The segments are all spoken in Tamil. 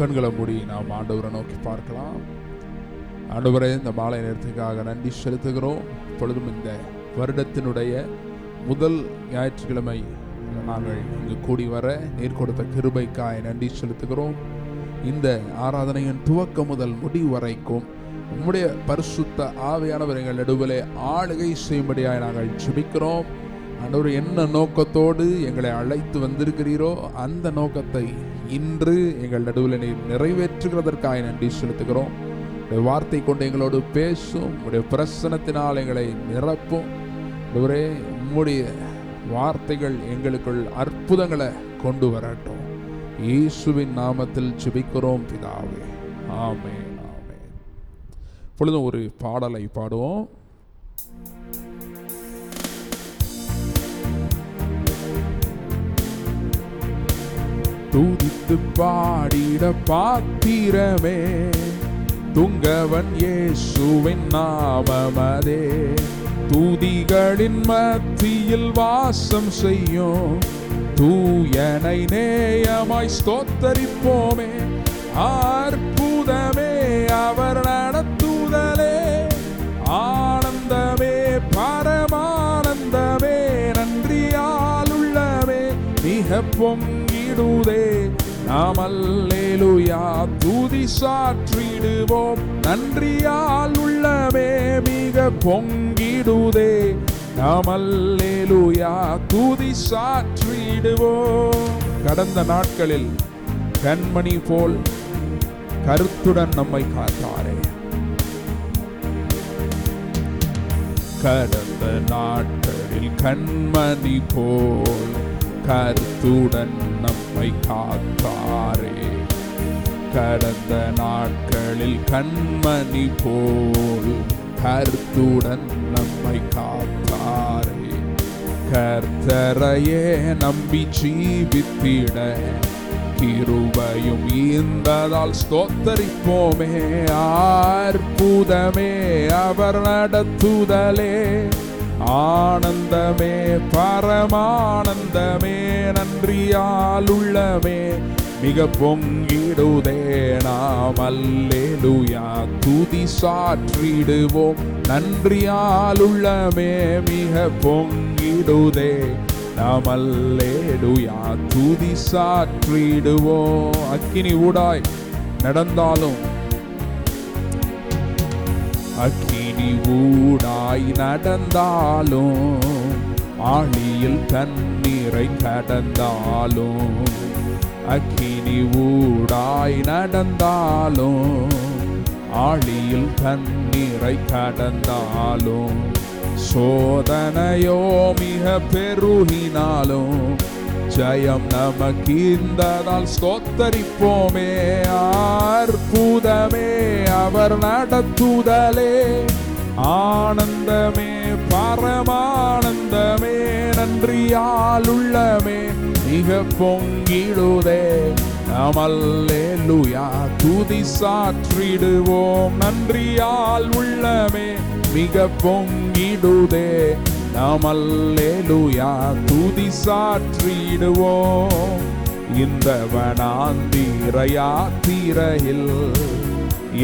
கண்களை மூடி நாம் ஆண்டவரை நோக்கி பார்க்கலாம். ஆண்டவரே, இந்த மாலை நேரத்துக்காக நன்றி செலுத்துகிறோம். இப்பொழுதும் இந்த வருடத்தினுடைய முதல் ஞாயிற்றுக்கிழமை நாங்கள் இங்கு கூடி வர நீர் கொடுத்த கிருபைக்காய் நன்றி செலுத்துகிறோம். இந்த ஆராதனையின் துவக்கம் முதல் முடிவு வரைக்கும் உம்முடைய பரிசுத்த ஆவியானவர் எங்கள் நடுவிலே ஆளுகை செய்யும்படியாய் நாங்கள் ஜெபிக்கிறோம். ஆண்டவர், என்ன நோக்கத்தோடு எங்களை அழைத்து வந்திருக்கிறீரோ அந்த நோக்கத்தை இன்று எங்கள் நடுவில் நீர் நிறைவேற்றுகிறதற்காக நன்றி செலுத்துகிறோம். உடைய வார்த்தை கொண்டு எங்களோடு பேசும், உடைய பிரசனத்தினால் எங்களை நிரப்பும். ஆண்டவரே, உம்முடைய வார்த்தைகள் எங்களுக்குள் அற்புதங்களை கொண்டு வரட்டும். இயேசுவின் நாமத்தில் ஜெபிக்கிறோம் பிதாவே, ஆமென், ஆமென். இப்பொழுதும் ஒரு பாடலை பாடுவோம். துதித்து பாடிட பாத்திரமே துங்கவன் இயேசுவின் நாமமதே. துதிகளின் மத்தியில் வாசம் செய்யும் தூயனை நேயமாய் ஸ்தோத்தரிப்போமே. அற்புதமே அவர் நடத்துதலே, ஆனந்தமே பரமானந்தமே. நன்றியால் உள்ளமே மிக பொங்கிடுதே. நாம் அல்லேலூயா துதி சாற்றிடுவோம். நன்றியால் உள்ளமே மிக பொங்கிடுதே. நாம் அல்லேலூயா துதி சாற்றிடுவோம். கடந்த நாட்களில் கண்மணி போல் கருத்துடன் நம்மை காத்தாரே. கடந்த நாட்களில் கண்மணி போல் கருத்துடன் நம்மை காத்தாரே. கடந்த நாட்களில் கண்மணி போல் கருத்துடன் நம்மை காத்தாரே. கர்த்தரையே நம்பி ஜீவித்திட கிருபையும் ஈந்ததால் ஸ்தோத்தரிப்போமே. அற்புதமே அவர் நடத்துதலே, ஆனந்தமே பரமானந்தமே. நன்றியால் உள்ளமே மிக பொங்கிடுதே. நாம் அல்லேலூயா துதி சாற்றிடுவோம். நன்றியால் உள்ளமே மிக பொங்கிடுதே. நாம் அல்லேலூயா துதி சாற்றிடுவோம். அக்கினி ஊடாய் நடந்தாலும், அக்கினி ஊடாய் நடந்தாலும், ஆழியில் தண்ணீரை கடந்தாலும், அக்கினி ஊடாய் நடந்தாலும், ஆழியில் தண்ணீரை கடந்தாலும், சோதனையோ மிக பெருகினாலும் ஜெயம் நமக்கு இந்ததால் ஸ்தோத்தரிப்போமே. அற்புதமே அவர் நடத்துதலே, ஆனந்தமே பரமானந்தமே. நன்றியால் உள்ளமே மிக பொங்கிடுதே. நாம் அல்லேலூயா துதி சாற்றிடுவோம். நன்றியால் உள்ளமே மிக பொங்கிடுதே. நாம் அல்லேலூயா துதி சாற்றிடுவோம். இந்த வனாந்திர யாத்திரையில்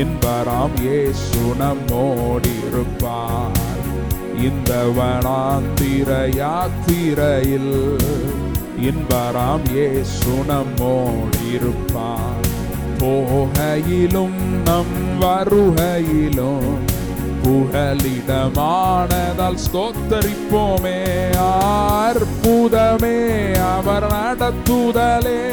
இன்பராம் இயேசு நம்மோடிருப்பார். இந்த வனாந்திர யாத்திரையில் இன்பராம் இயேசு நம்மோடிருப்பார். போகையிலும் நம் வருகையிலும் புகலிடமானதால் ஸ்தோத்தரிப்போமே. அற்புதமே அவர் நடத்துதலே,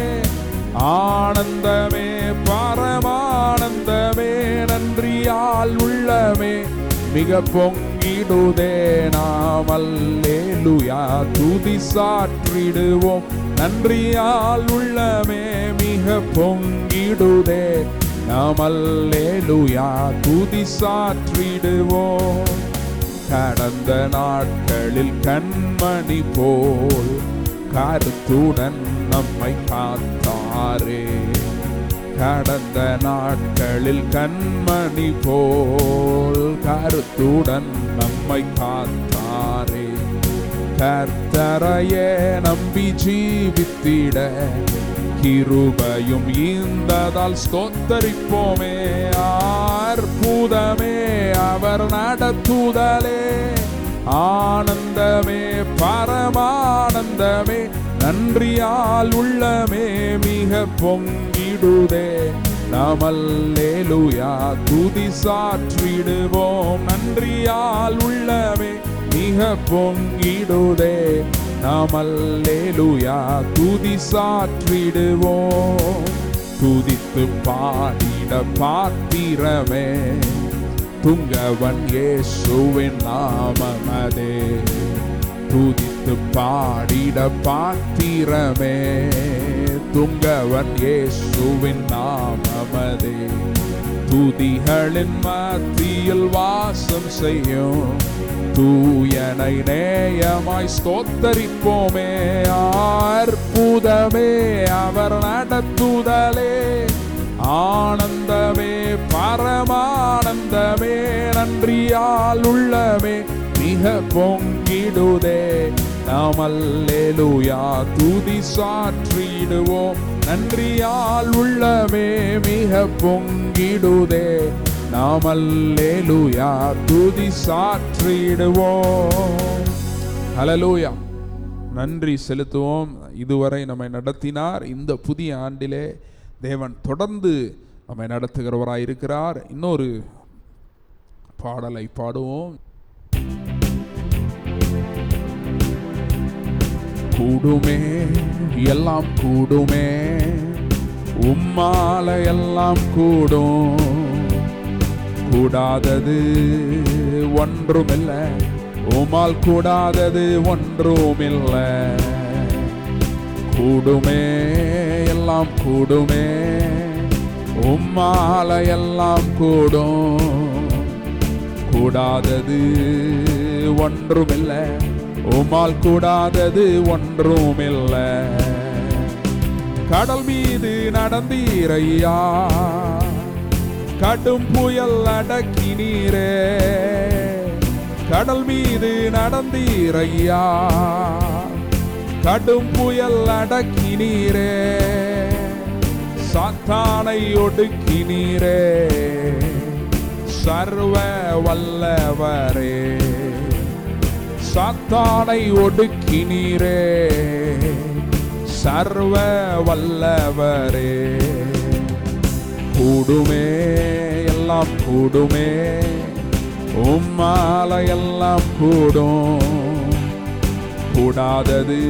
ஆனந்தமே பரமானந்தமே. நன்றியால் உள்ளமே மிக பொங்கிடுதே. நாம் அல்லேலூயா துதி சாற்றிடுவோம். நன்றியால் உள்ளமே மிக பொங்கிடுதே. நாம் அல்லேலூயா துதி சாற்றிடுவோம். கடந்த நாட்களில் கண்மணி போல் கருத்துடன் நம்மை காத்தாரே. கடந்த நாட்களில் கண்மணி போல் கருத்துடன் நம்மை காத்தாரே. கர்த்தரையே நம்பி ஜீவித்திட கிருபையும் ஈந்ததால் ஸ்தோத்தரிப்போமே. அற்புதமே அவர் நடத்துதலே, ஆனந்தமே பரமானந்தமே, நன்றியால் உள்ளமே மிக பொங்கிடுதே. நாம் அல்லேலூயா துதி சாற்றிடுவோம், நன்றியால் உள்ளமே மிக பொங்கிடுதே. நாம் அல்லேலூயா துதி சாற்றிடுவோம். துதித்து பாடிட பாத்திரமே, துங்கவன் இயேசுவின் நாமமதே. துதித்து பாடிட பாத்திரமே, துங்கவன் இயேசுவின் நாமமதே. துதிகளின் மத்தியில் வாசம் செய்யும் தூயனை நேயமாய் ஸ்தோத்தரிப்போமே. அற்புதமே அவர் நடத்துதலே, ஆனந்தமே பரமானந்தமே, நன்றியால் உள்ளமே மிக பொங்கிடுதே. நாம் அல்லேலூயா துதி சாற்றிடுவோம், நன்றியால் உள்ளமே மிக பொங்கிடுதே. நாம் அல்லேலூயா துதி சாற்றிடுவோம். ஹல்லேலூயா, நன்றி செலுத்துவோம். இதுவரை நம்மை நடத்தினார். இந்த புதிய ஆண்டிலே தேவன் தொடர்ந்து நம்மை நடத்துகிறவராய் இருக்கிறார். இன்னொரு பாடலை பாடுவோம். கூடுமே எல்லாம் கூடுமே, உம்மால எல்லாம் கூடும், கூடாதது ஒன்றுமில்லை, உம்மால் கூடாதது ஒன்றுமில்லை. கூடுமே எல்லாம் கூடுமே, உம்மால எல்லாம் கூடும், கூடாதது ஒன்றுமில்லை, உம்மால் கூடாதது ஒன்றுமில்லை. கடல் மீது நடந்தீரையா, கடும் புயல் அடக்கினீரே. கடல் மீது நடந்தீரையா, கடும் புயல் அடக்கினீரே. சாத்தானை ஒடுக்கினீரே, சர்வ வல்லவரே. சாத்தானை ஒடுக்கினீரே, சர்வ வல்லவரே. கூடுமே எல்லாம் கூடுமே, உம்மால எல்லாம் கூடும், கூடாதது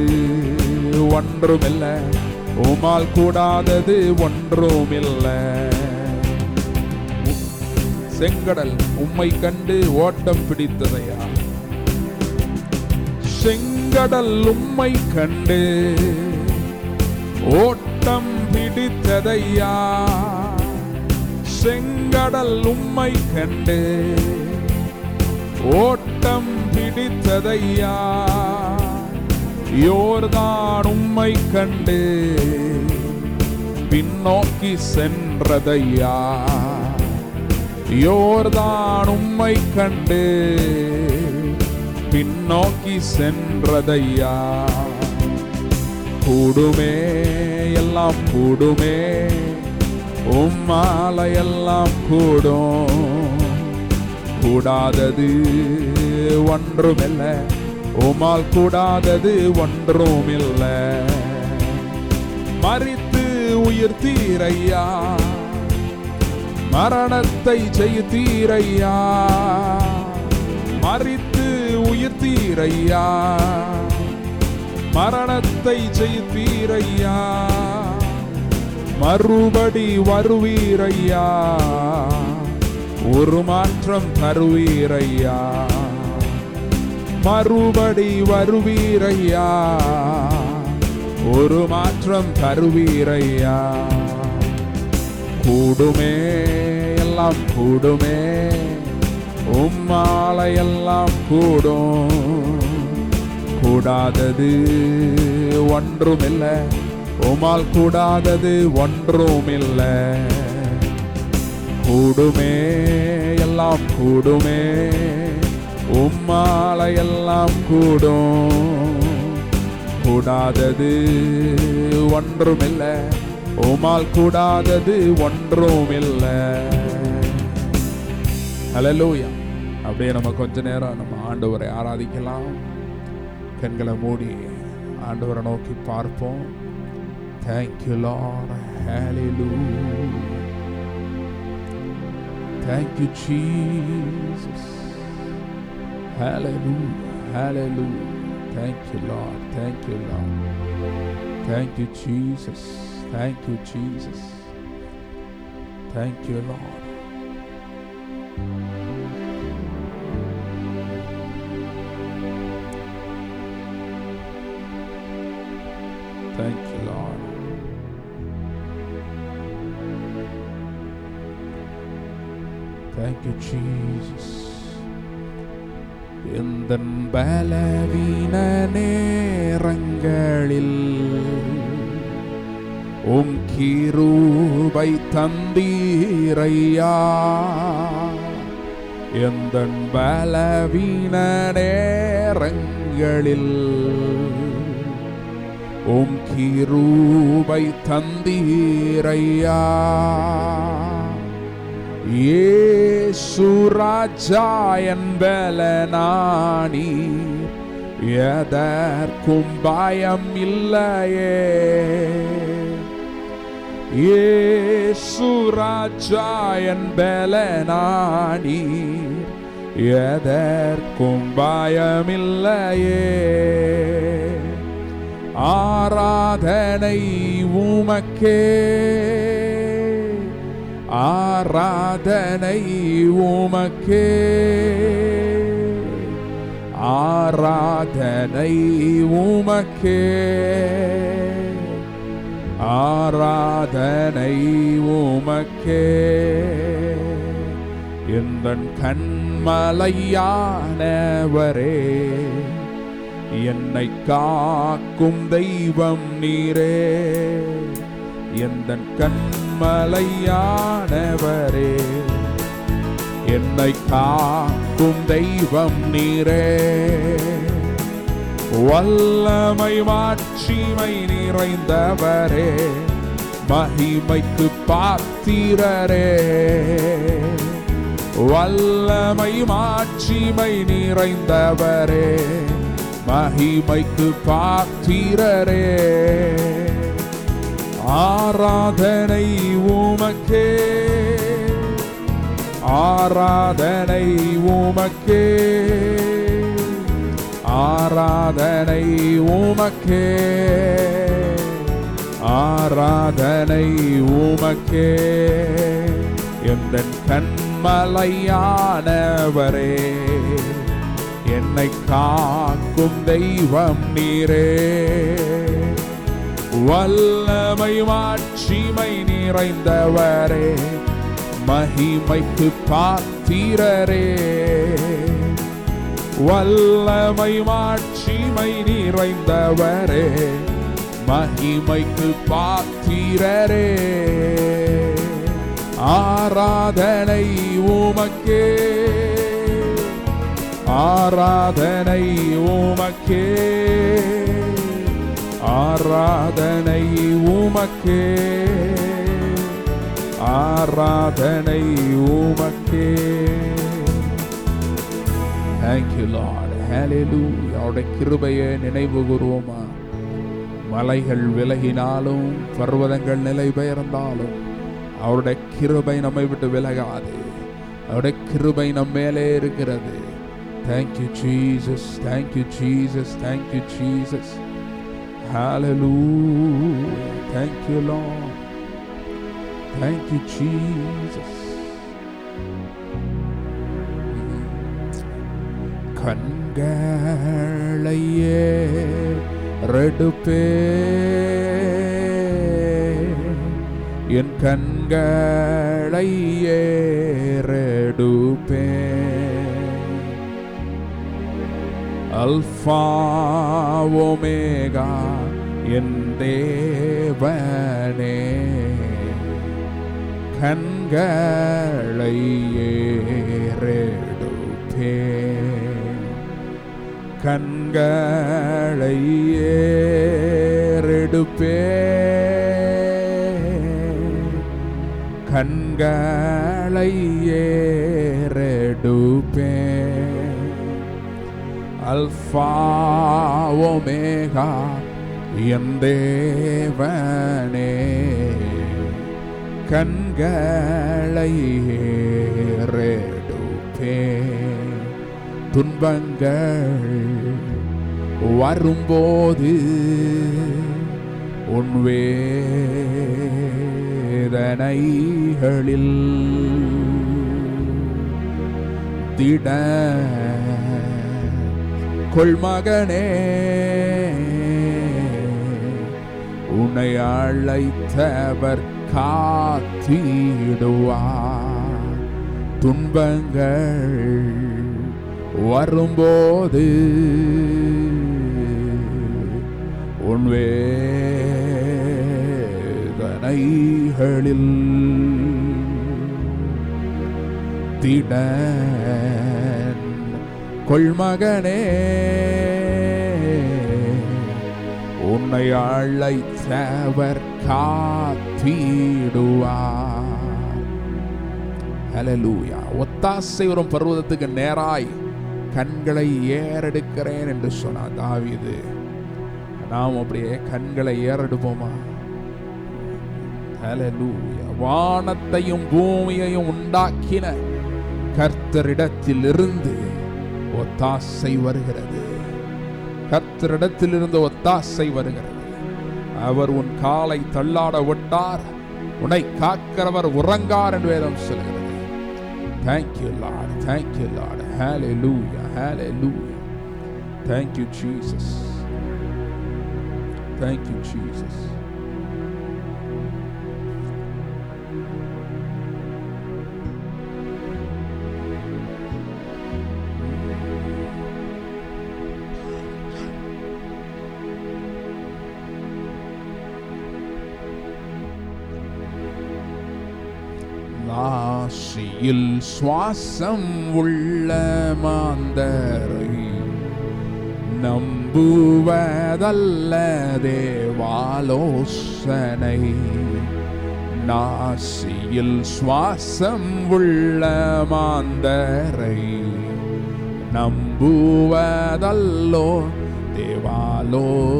ஒன்றுமில்லை, உம்மால் கூடாதது ஒன்றுமில்லை. செங்கடல் உம்மை கண்டு ஓட்டம் பிடித்ததையா, செங்கடல் உம்மை கண்டு ஓட்டம் பிடித்ததையா. செங்கடல் உம்மை கண்டு ஓட்டம் பிடித்ததையா. யோர்தான் உம்மை கண்டு பின்னோக்கி சென்றதையா. யோர்தான் உம்மை கண்டு பின்னோக்கி சென்றதையா. கூடுமே எல்லாம் கூடுமே, உம்மால எல்லாம் கூடும், கூடாதது ஒன்றுமில்லை, உம்மால் கூடாதது ஒன்றுமில்லை. மரித்து உயிர்த்தீரையா, மரணத்தை ஜெயித்தீரையா. மரித்து உயிர்த்தீரையா, மரணத்தை ஜெயித்தீரையா. மறுபடி வருவீரையா, ஒரு மாற்றம் தருவீரையா. மறுபடி வருவீரையா, ஒரு மாற்றம் தருவீரையா. கூடுமே எல்லாம் கூடுமே, உம்மால எல்லாம் கூடும், கூடாதது ஒன்றுமில்லை, உம்மால் கூடாதது ஒன்றுமில்லை. கூடுமே எல்லாம் கூடுமே, உம்மால எல்லாம் கூடும், கூடாதது ஒன்றுமில்லை, உம்மால் கூடாதது ஒன்றும் இல்லை. ஹல்லேலூயா. அப்படியே நம்ம கொஞ்ச நேரம் நம்ம ஆண்டவரை ஆராதிக்கலாம். கண்களை மூடி ஆண்டவரை நோக்கி பார்ப்போம். Thank you Lord. Hallelujah. Thank you Jesus. Hallelujah. Hallelujah. Thank you Lord. Thank you Lord. Thank you Jesus. Thank you Jesus. Thank you Lord. Thank you Lord. Thank you Jesus. எந்தன் பலவீன நேரங்களில் உம் கிருபை தந்தீரையா. எந்தன் பலவீன நேரங்களில் உம் கிருபை தந்தீரையா. இயேசு ராஜா என் பலனானீர், எதற்கும் பயம் இல்லையே. இயேசு ராஜா என் பலனானீர், எதற்கும் பயமில்லையே. ஆராதனை உமக்கே, ஆராதனை உமக்கே, ஆராதனை உமக்கே, ஆராதனை உமக்கே. எந்தன் கண்மலையானவரே, என்னை காக்கும் தெய்வம் நீரே. எந்தன் கண்மலையானவரே, என்னை காக்கும் தெய்வம் நீரே. வல்லமை மாட்சிமை நிறைந்தவரே, மகிமைக்கு பாத்திரரே. வல்லமை மாட்சிமை நிறைந்தவரே, மகிமைக்கு பாத்திரரே. ஆராதனை உமக்கே, ஆராதனை உமக்கே, ஆராதனை உமக்கே, ஆராதனை உமக்கே. எந்தன் கண்மலையானவரே, என்னை காக்கும் தெய்வம் நீரே. வல்லமை மாட்சிமை நிறைந்தவரே, மகிமைக்கு பாத்திரரே. வல்லமை மாட்சிமை நிறைந்தவரே, மகிமைக்கு பாத்திரரே. ஆராதனை உமக்கே, ஆராதனை உமக்கே, ஆராதனை உமக்கே, ஆராதனை உமக்கே. Thank you Lord. Hallelujah. அவருடைய கிருபையை நினைவு கூறுவோமா? மலைகள் விலகினாலும், பர்வதங்கள் நிலை பெயர்ந்தாலும், அவருடைய கிருபை நம்மை விட்டு விலகாது. அவருடைய கிருபை நம்ம மேலே இருக்கிறது. Thank you Jesus. Thank you Jesus. Thank you Jesus. Hallelujah. Thank you Lord. Thank you Jesus. கண்களையே ரெடுப்பே, என் கண்களையே ரெடுப்பே. அல்பா ஒமேகா என் தேவனே, கண்களை ஏறெடுப்பே, கண்களை ஏறெடுப்பே, கண்களை ஏறெடுப்பே. அல்பா ஒமேகா என் தேவனே, கண்களை ஏறெடுப்பே. துன்பங்கள் வரும்போது உன் வேதனைகளில் திட கொள்மகனே, உன்னை அழைத்தவர் காத்திடுவார். துன்பங்கள் வரும்போது உன் வேதனைகளில் திட கொள்மகனே, உன்னை அழைத்தவர் காத்திடுவார். ஹல்லேலூயா. ஒத்தாசை வரும் பர்வதத்துக்கு நேராய் கண்களை ஏறெடுக்கிறேன் என்று சொன்னார் தாவீது. நாம் அப்படியே கண்களை ஏறெடுப்போமா? ஹல்லேலூயா. வானத்தையும் பூமியையும் உண்டாக்கின கர்த்தரிடத்தில் இருந்து ஒத்தாசை வருகிறது. கர்த்தரிடத்தில் இருந்து ஒத்தாசை வருகிறது. அவர் உன் காலை தள்ளாட விட்டார், உன்னை காக்கிறவர் உறங்கார் என்று வேதம் சொல்கிறது. Thank you Lord, thank you Lord. Hallelujah, hallelujah. Thank you Jesus, thank you Jesus. நாசியில் சுவாசம் உள்ள மாந்தரை நம்புவதல்ல தேவாலோசனை. நாசியில் சுவாசம் உள்ள மாந்தரை நம்புவதல்லோ தேவாலோசனை.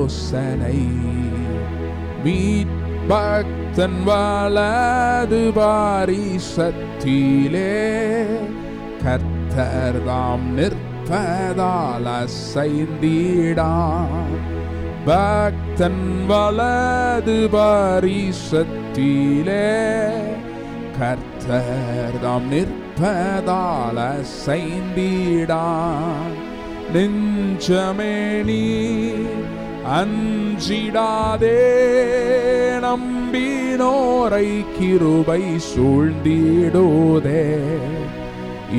பக்தன் வலது பாரிசத்திலே கர்த்தர் தாம் நிற்பதால் அசைந்திடான். பக்தன் வலது பாரிசத்திலே கர்த்தர் தாம் நிற்பதால் அசைந்திடான். நெஞ்சமே நீ அஞ்சிடாதே, நம்பினோரை கிருபை சூழ்ந்திடுதே.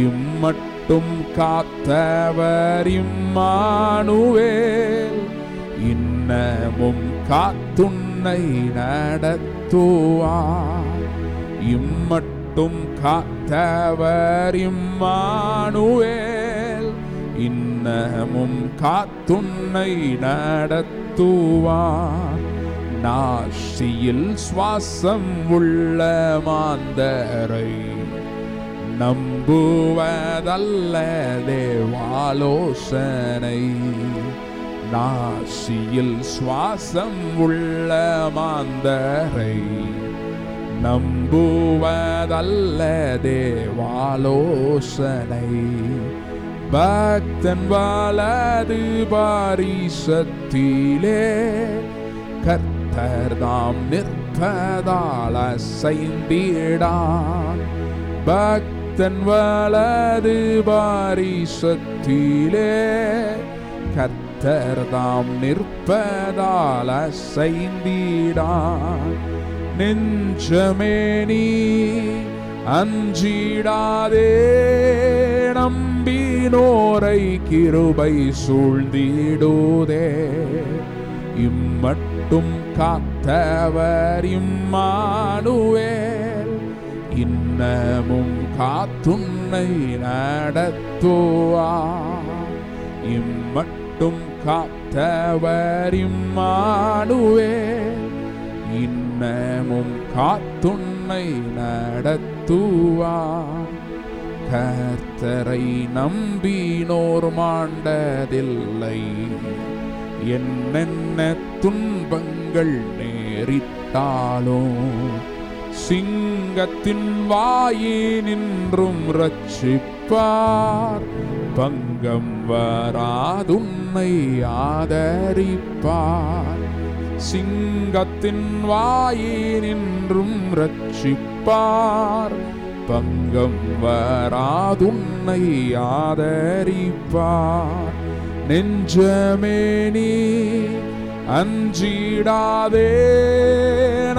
இம்மட்டும் காத்தவர் இம்மானுவேல், இன்னமும் காத்துன்னை நடத்துவார். இம்மட்டும் காத்தவர் இம்மானுவேல், இன்னமும் காத்துன்னை நடத்துவார். நாசியில் சுவாசம் உள்ள மாந்தரை நம்புவதல்ல தேவாலோசனை. நாசியில் சுவாசம் உள்ள மாந்தரை நம்புவதல்ல தேவாலோசனை. பக்தன் வலது பாரிசத்திலே கர்த்தர் தாம் நிற்பதால் அசைந்திடான். பக்தன் வலது பாரிசத்திலே கர்த்தர் தாம் நிற்பதால் அசைந்திடான். நெஞ்சமே நீ அஞ்சிடாதே, நம்பினோரை கிருபை சூழ்ந்திடுதே. இம்மட்டும் காத்தவர் இம்மானுவேல், இன்னமும் காத்துன்னை நடத்துவார். இம்மட்டும் காத்தவர் இம்மானுவேல், இன்னமும் காத்துன்னை உன்னை நடத்துவார். கர்த்தரை நம்பினோர் மாண்டதில்லை. என்னென்ன துன்பங்கள் நேரிட்டாலும் சிங்கத்தின் வாயினின்றும் ரட்சிப்பார். பங்கம் வராதுன்னை ஆதரிப்பார். சிங்கத்தின் வாயினின்றும் ரட்சிப்பார். பங்கம் வராதுன்னை ஆதரிப்பார். நெஞ்சமே நீ அஞ்சிடாதே,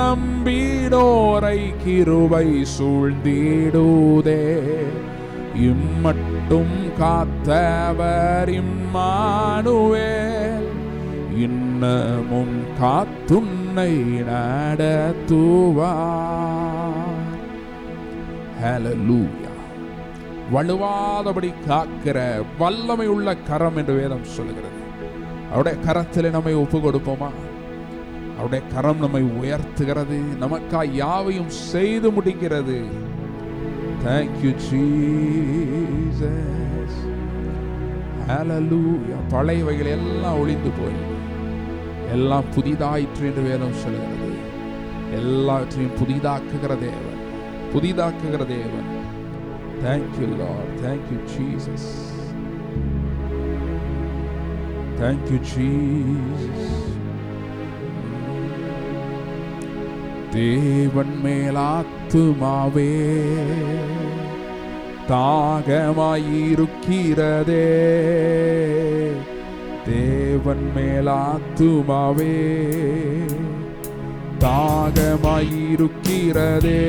நம்பினோரை கிருபை சூழ்ந்திடுதே. இம்மட்டும் காத்தவர் இம்மானுவேல், இன்னமும் காத்துன்னை நடத்துவார். ஹல்லேலூயா. வலுவாதபடி காக்கிற வல்லமை உள்ள கரம் என்று வேதம் சொல்லுகிறது. அவருடைய கரத்தில் நம்மை ஒப்பு கொடுப்போமா? அவருடைய கரம் நம்மை உயர்த்துகிறது, நமக்காய் யாவையும் செய்து முடிக்கிறது. Thank you Jesus. Hallelujah. பழையவைகள் எல்லாம் ஒளிந்து போய் எல்லாம் புதிதாயிற்று என்று வேதம் சொல்கிறது. எல்லாவற்றையும் புதிதாக்குகிற தேவன், புதிதாக்குகிற தேவன். Thank you Lord. Thank you Jesus. Thank you Jesus. தேவன் மேலாத்துமாவே தாகமாயிருக்கிறதே. தேவன் மேலாத்துமாவே தாகமாயிருக்கிறதே.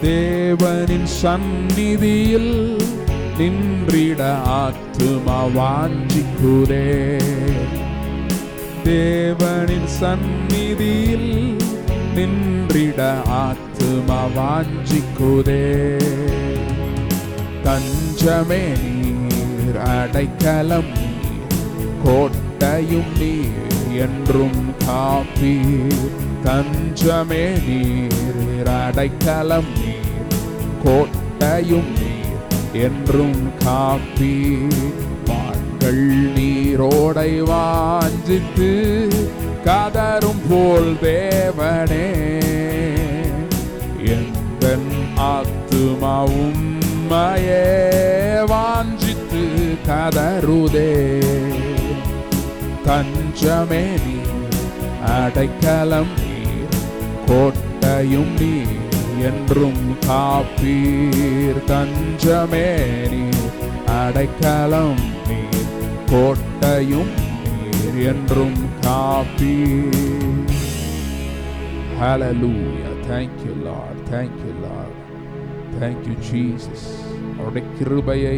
தேவனின் சந்நிதியில் நின்றிட ஆத்துமா வாஞ்சிக்குதே. தேவனின் சந்நிதியில் நின்றிட ஆத்துமா வாஞ்சிக்குதே. தஞ்சமே நீர், அடைக்கலம் நீர், கோட்டையும் நீர், என்றும் காப்பீர். தஞ்சமே நீர், அடைக்கலம் நீர், கோட்டையும் நீர், என்றும் காப்பீர். மான்கள் நீரோடை வாஞ்சித்து கதரும் போல் தேவனே, எந்தன் ஆத்துமா உம்மையே வாஞ்சித்து கதருதே. தஞ்சமே நீர், அடைக்கலம் நீர், கோட்டையும் நீர், என்றும் காப்பீர். தஞ்சமே நீர், அடைக்கலம் நீர், கோட்டையும் நீர், என்றும் காப்பீர். Hallelujah. Thank you Lord. Thank you Lord. Thank you Jesus. அவருடைய கிருபையை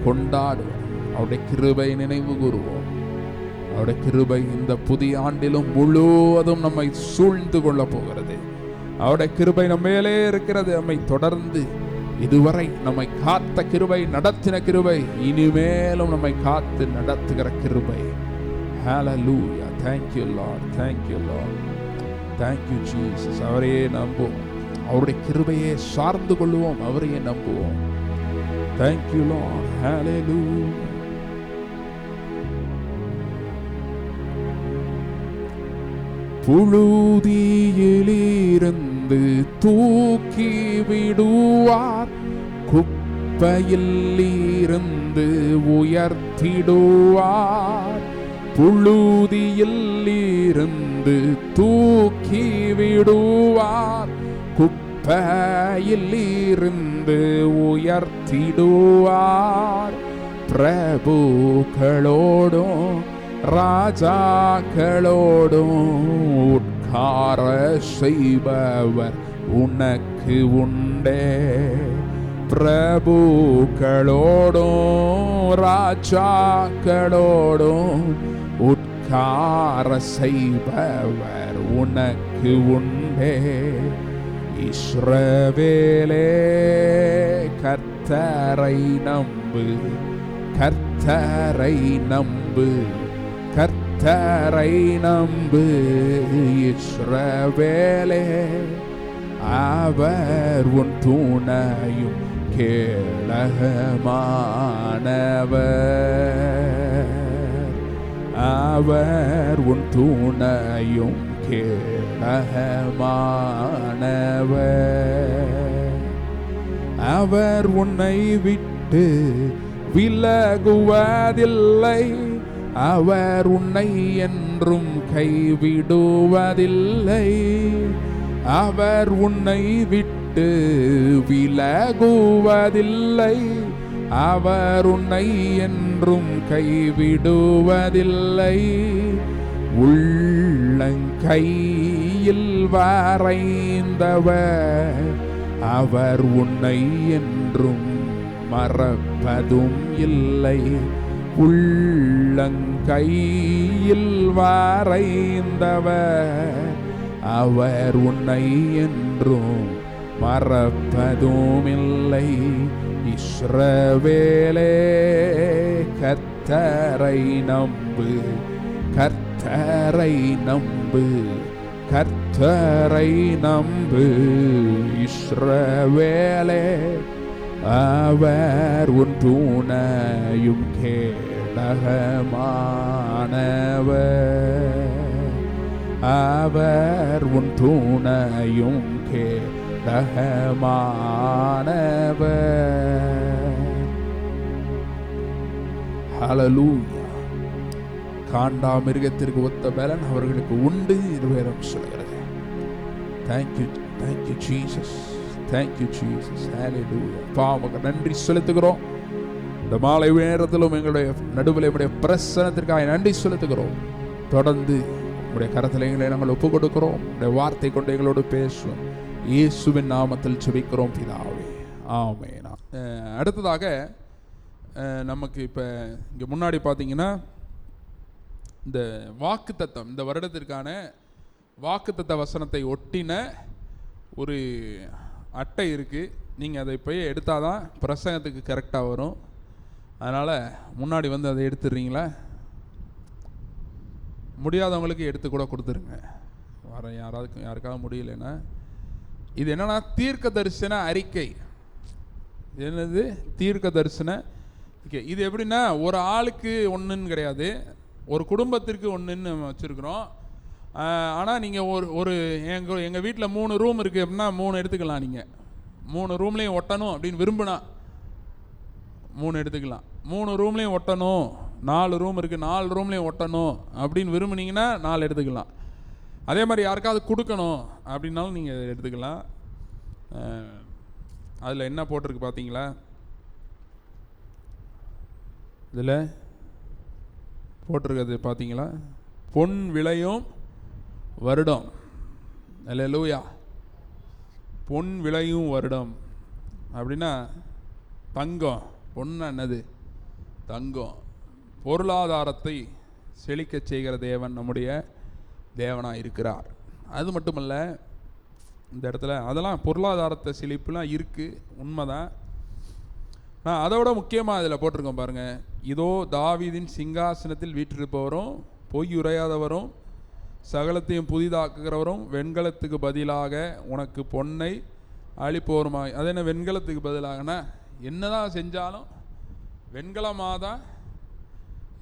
கொண்டாடுவோம், அவருடைய கிருபையை நினைவு கூறுவோம். அவருடைய கிருபை இந்த புதிய ஆண்டிலும் முழுவதும் நம்மை சூழ்ந்து கொள்ள போகிறது. அவருடைய கிருபை நம்ம மேலே இருக்கிறது, நம்மை தொடர்ந்து இதுவரை நம்மை காத்த கிருபை, நடத்தின கிருபை, இனிமேலும் நம்மை காத்து நடத்துகிற கிருபை. Hallelujah. Thank you Lord. Thank you Lord. Thank you Jesus. அவரையே நம்புவோம், அவருடைய கிருபையை சார்ந்து கொள்வோம், அவரையே நம்புவோம். Thank you Lord. Hallelujah. புழுதியிலிருந்து தூக்கி விடுவார், குப்பையில் இருந்து உயர்த்திடுவார். புழுதியில் இருந்து தூக்கி விடுவார், குப்பையில் இருந்து உயர்த்திடுவார். பிரபுக்களோடும் ராஜாக்களோடும் உட்கார செய்பவர் உனக்கு உண்டே. பிரபுக்களோடும் ராஜாக்களோடும் உட்கார செய்பவர் உனக்கு உண்டே. இஸ்ரவேலே கர்த்தரை நம்பு, கர்த்தரை நம்பு, கர்த்தரை கர்த்தரை நம்பு இஸ்ரவேலே, அவர் உன் துணையும் கேடகமானவர். அவர் உன் துணையும் கேடகமானவர். அவர் உன்னை விட்டு விலகுவதில்லை, அவர் உன்னை என்றும் கைவிடுவதில்லை. அவர் உன்னை விட்டு விலகுவதில்லை, அவர் உன்னை என்றும் கைவிடுவதில்லை. உள்ளங்கையில் வரைந்தவர், அவர் உன்னை என்றும் மறப்பதும் இல்லை. உள்ளங்கையில் வரைந்தவர், அவர் உன்னை என்றும் மறப்பதும் இல்லை. இஸ்ரவேலே, கர்த்தரை நம்பு, கர்த்தரை நம்பு, கர்த்தரை நம்பு. இஸ்ரவேலே, அவர் உன் துணையும் கேடகமானவர். அவர் உன் துணையும் கேடகமானவர். ஹல்லேலூயா. காண்டாமிருகத்திற்கு ஒத்த பலன் அவர்களுக்கு உண்டு என்று வேதம் சொல்கிறது. Thank you, thank you Jesus, thank you Jesus. Hallelujah. பாவங்க நன்றி செலுத்துகிறோம். இந்த மாலை நேரத்திலும் எங்களுடைய நடுவில் உடைய பிரசன்னத்திற்காக நன்றி செலுத்துகிறோம். தொடர்ந்து உடைய கரத்தில் எங்களை நாங்கள் ஒப்புக் கொடுக்கிறோம். உடைய வார்த்தை கொண்டு எங்களோடு பேசும். இயேசுவின் நாமத்தில் ஜெபிக்கிறோம் பிதாவே, ஆமென். அடுத்ததாக நமக்கு இப்போ இங்கே முன்னாடி பார்த்தீங்கன்னா இந்த வாக்குத்தத்தம், இந்த வருடத்திற்கான வாக்குத்தத்த வசனத்தை ஒட்டின ஒரு அட்டை இருக்குது. நீங்கள் அதை போய் எடுத்தால் தான் பிரசங்கத்துக்கு கரெக்டாக வரும். அதனால் முன்னாடி வந்து அதை எடுத்துடுறீங்களா? முடியாதவங்களுக்கு எடுத்து கூட கொடுத்துருங்க. வர யாருக்காக முடியலன்னா, இது என்னன்னா தீர்க்க தரிசன அறிக்கை. என்னது தீர்க்க தரிசன அறிக்கை? இது எப்படின்னா ஒரு ஆளுக்கு ஒன்றுன்னு கிடையாது, ஒரு குடும்பத்திற்கு ஒன்றுன்னு நம்ம வச்சுருக்குறோம். ஆனால் நீங்கள் ஒரு எங்கள் வீட்டில் 3 ரூம் இருக்குது அப்படின்னா 3 எடுத்துக்கலாம். நீங்கள் 3 ரூம்லேயும் ஒட்டணும் அப்படின்னு விரும்பினா 3 எடுத்துக்கலாம். 3 ரூம்லேயும் ஒட்டணும், 4 ரூம் இருக்குது 4 ரூம்லேயும் ஒட்டணும் அப்படின்னு விரும்புனீங்கன்னா 4 எடுத்துக்கலாம். அதே மாதிரி யாருக்காவது கொடுக்கணும் அப்படின்னாலும் நீங்கள் எடுத்துக்கலாம். அதில் என்ன போட்டிருக்கு பார்த்தீங்களா? இதில் போட்டிருக்கிறது பார்த்தீங்களா? பொன் விளையும் வருடம். அல்லேலூயா. பொன் விளையும் வருடம் அப்படின்னா தங்கம். பொன்னா என்னது? தங்கம். பொருளாதாரத்தை செழிக்க செய்கிற தேவன் நம்முடைய தேவனாக இருக்கிறார். அது மட்டுமல்ல, இந்த இடத்துல அதெல்லாம் பொருளாதாரத்தை செழிப்புலாம் இருக்குது, உண்மைதான். நான் அதோட முக்கியமாக அதில் போட்டிருக்கோம் பாருங்கள். இதோ தாவீதின் சிங்காசனத்தில் வீற்றிருப்பவரும், பொய் உரையாதவரும், சகலத்தையும் புதிதாக்குகிறவரும், வெண்கலத்துக்கு பதிலாக உனக்கு பொன்னை அளிப்போருமாய். அது என்ன வெண்கலத்துக்கு பதிலாகனா? என்னதான் செஞ்சாலும் வெண்கலமாக தான்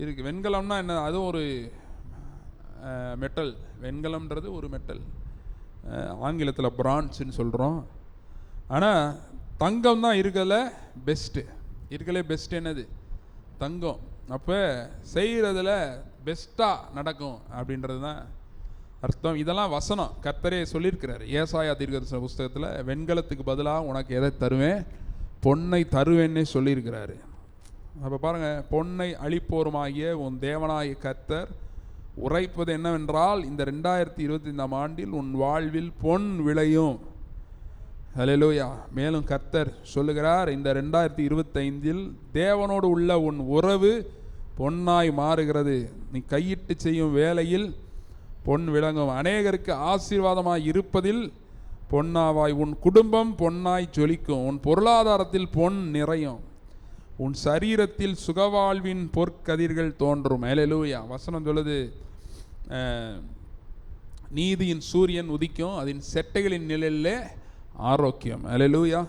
இருக்குது. வெண்கலம்னா என்ன? அதுவும் ஒரு மெட்டல். வெண்கலம்ன்றது ஒரு மெட்டல். ஆங்கிலத்தில் பிரான்ஸ்ன்னு சொல்கிறோம். ஆனால் தங்கம் தான் இருக்கல பெஸ்ட்டு. இருக்கலே பெஸ்ட் என்னது? தங்கம். அப்போ செய்கிறதுல பெஸ்ட்டாக நடக்கும் அப்படின்றது தான் அர்த்தம். இதெல்லாம் வசனம் கர்த்தரே சொல்லியிருக்கிறார். ஏசாயா தீர்க்கதரிசன புஸ்தகத்தில் வெண்கலத்துக்கு பதிலாக உனக்கு எதை தருவேன்? பொன்னை தருவேன்னே சொல்லியிருக்கிறாரு. அப்போ பாருங்கள், பொன்னை அளிப்போருமாகிய உன் தேவனாகிய கர்த்தர் உரைப்பது என்னவென்றால், இந்த 2025ஆம் ஆண்டில் உன் வாழ்வில் பொன் விளையும். ஹல்லேலூயா. மேலும் கர்த்தர் சொல்லுகிறார், இந்த 2025இல் தேவனோடு உள்ள உன் உறவு பொன்னாய் மாறுகிறது. நீ கையிட்டு செய்யும் வேலையில் பொன் விளங்கும். அநேகருக்கு ஆசீர்வாதமாய் இருப்பதில் பொன்னாவாய். உன் குடும்பம் பொன்னாய் ஜொலிக்கும். உன் பொருளாதாரத்தில் பொன் நிறையும். உன் சரீரத்தில் சுகவாழ்வின் பொற்கதிர்கள் தோன்றும். ஹல்லேலூயா. வசனம் சொல்லுது, நீதியின் சூரியன் உதிக்கும், அதன் செட்டைகளின் நிழலிலே ஆரோக்கியம். அல்லேலூயா.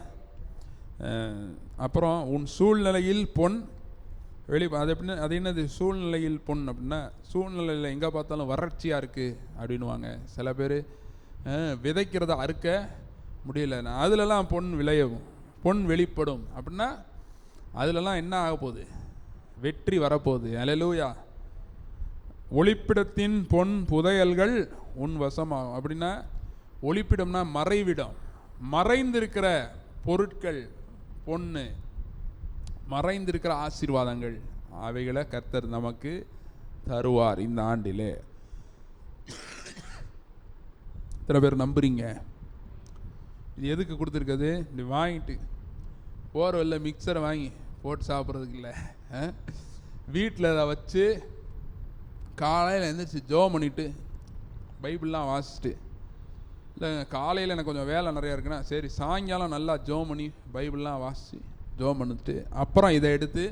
அப்புறம் உன் சூழ்நிலையில் பொன் அது எப்படின்னா, அது என்னது சூழ்நிலையில் பொன் அப்படின்னா, சூழ்நிலையில் எங்கே பார்த்தாலும் வறட்சியாக இருக்குது அப்படின்வாங்க சில பேர். விதைக்கிறத அறுக்க முடியல, அதிலெல்லாம் பொன் விளையும், பொன் வெளிப்படும் அப்படின்னா அதிலெல்லாம் என்ன ஆக போகுது? வெற்றி வரப்போகுது. அல்லேலூயா. ஒளிப்பிடத்தின் பொன் புதையல்கள் உன் வசமாகும் அப்படின்னா, ஒளிப்பிடம்னா மறைவிடம், மறைந்திருக்கிற பொருட்கள் பொண்ணு, மறைந்திருக்கிற ஆசீர்வாதங்கள், அவைகளை கர்த்தர் நமக்கு தருவார் இந்த ஆண்டிலே. எத்தனை பேர் நம்புறீங்க? இது எதுக்கு கொடுத்துருக்குது? இப்படி வாங்கிட்டு போகிற இல்லை, மிக்சரை வாங்கி போட்டு சாப்பிட்றதுக்கு இல்லை, வீட்டில் அதை வச்சு காலையில் எழுந்திரிச்சு ஜோம் பண்ணிவிட்டு பைபிள்லாம் வாசிச்சுட்டு, இல்லை காலையில் எனக்கு கொஞ்சம் வேலை நிறையா இருக்குன்னா சரி சாயங்காலம் நல்லா ஜோம் பண்ணி பைபிள்லாம் வாசித்து ஜோம் பண்ணிட்டு அப்புறம் இதை எடுத்து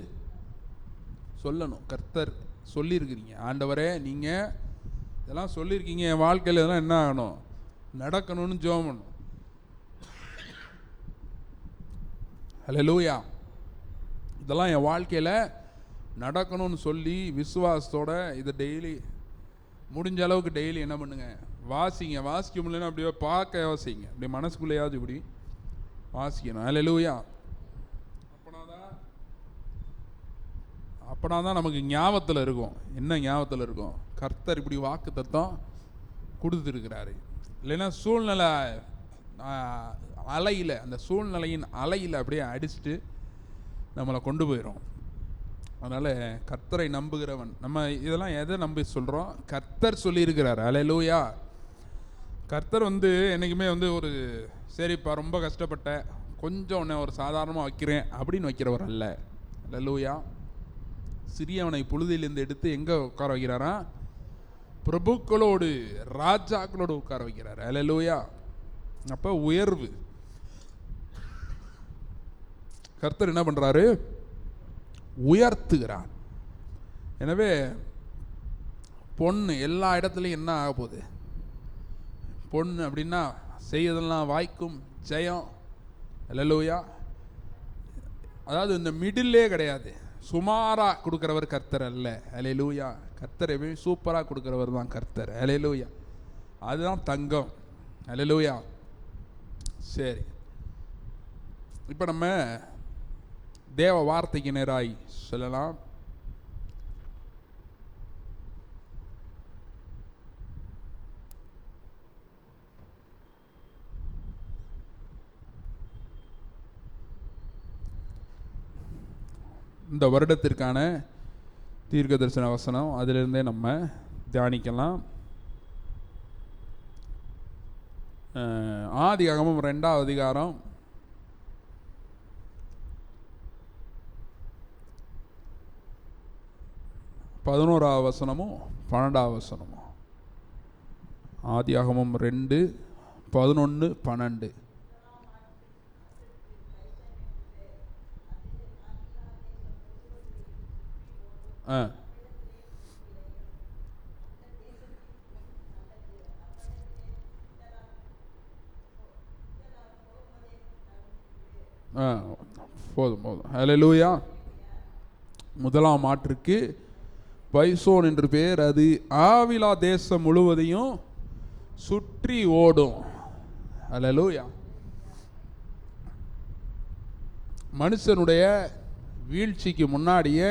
சொல்லணும். கர்த்தர் சொல்லியிருக்கிறீங்க, ஆண்டவரே நீங்கள் இதெல்லாம் சொல்லியிருக்கீங்க, என் வாழ்க்கையில் இதெல்லாம் என்ன ஆகணும், நடக்கணும்னு ஜோம் பண்ணணும். அல்லேலூயா. இதெல்லாம் என் வாழ்க்கையில் நடக்கணும்னு சொல்லி விசுவாசத்தோட இதை டெய்லி முடிஞ்ச அளவுக்கு டெய்லி என்ன பண்ணுங்க, வாசிங்க. வாசிக்க முடியலன்னா அப்படியே பார்க்க வாசிங்க, அப்படி மனசுக்குள்ளேயாவது இப்படி வாசிக்கணும். அல்லேலூயா. அப்பனா தான் நமக்கு ஞாபகத்தில் இருக்கும். என்ன ஞாபகத்தில் இருக்கும்? கர்த்தர் இப்படி வாக்கு தத்தம் கொடுத்துருக்கிறாரு. இல்லைன்னா சூழ்நிலை அலையில், அந்த சூழ்நிலையின் அலையில் அப்படியே அடிச்சுட்டு நம்மளை கொண்டு போயிடும். அதனால் கர்த்தரை நம்புகிறவன், நம்ம இதெல்லாம் எதை நம்பி சொல்கிறோம்? கர்த்தர் சொல்லியிருக்கிறார். அல்லேலூயா. கர்த்தர் என்றைக்குமே ஒரு சரிப்பா ரொம்ப கஷ்டப்பட்ட கொஞ்சம் உன்னை ஒரு சாதாரணமாக வைக்கிறேன் அப்படின்னு வைக்கிறவர் அல்ல. அல்லேலூயா. சிறியவனை புழுதியிலிருந்து எடுத்து எங்கே உட்கார வைக்கிறாரா? பிரபுக்களோடு ராஜாக்களோடு உட்கார வைக்கிறார். அல்லேலூயா. அப்போ உயர்வு. கர்த்தர் என்ன பண்ணுறாரு? உயர்த்துகிறார். எனவே பொண்ணு எல்லா இடத்துலையும் என்ன ஆக போகுது? பொண்ணு அப்படின்னா செய்யதெல்லாம் வாய்க்கும், ஜெயம். அல்லேலூயா. அதாவது இந்த மிடில்லே கிடையாது, சுமாராக கொடுக்குறவர் கர்த்தர் அல்ல. அல்லேலூயா. கர்த்தர் எப்பயும் சூப்பராக கொடுக்குறவர் தான் கர்த்தர். அல்லேலூயா. அதுதான் தங்கம். அல்லேலூயா. சரி, இப்போ நம்ம தேவ வார்த்தைக்கு நேராய் சொல்லலாம். இந்த வருடத்திற்கான தீர்க்க தரிசன வசனம் அதிலிருந்தே நம்ம தியானிக்கலாம். ஆதியாகமம் 2ஆம் அதிகாரம் 11ஆம் வசனமும் 12ஆம் வசனமும். ஆதியாகமம் 2, 11, 12. போதும் போதும். அல்லேலூயா. முதலாம் ஆற்றுக்கு பைசோன் என்று பேர். அது ஆவிலா தேசம் முழுவதையும் சுற்றி ஓடும். அல்லேலூயா. மனுஷனுடைய வீழ்ச்சிக்கு முன்னாடியே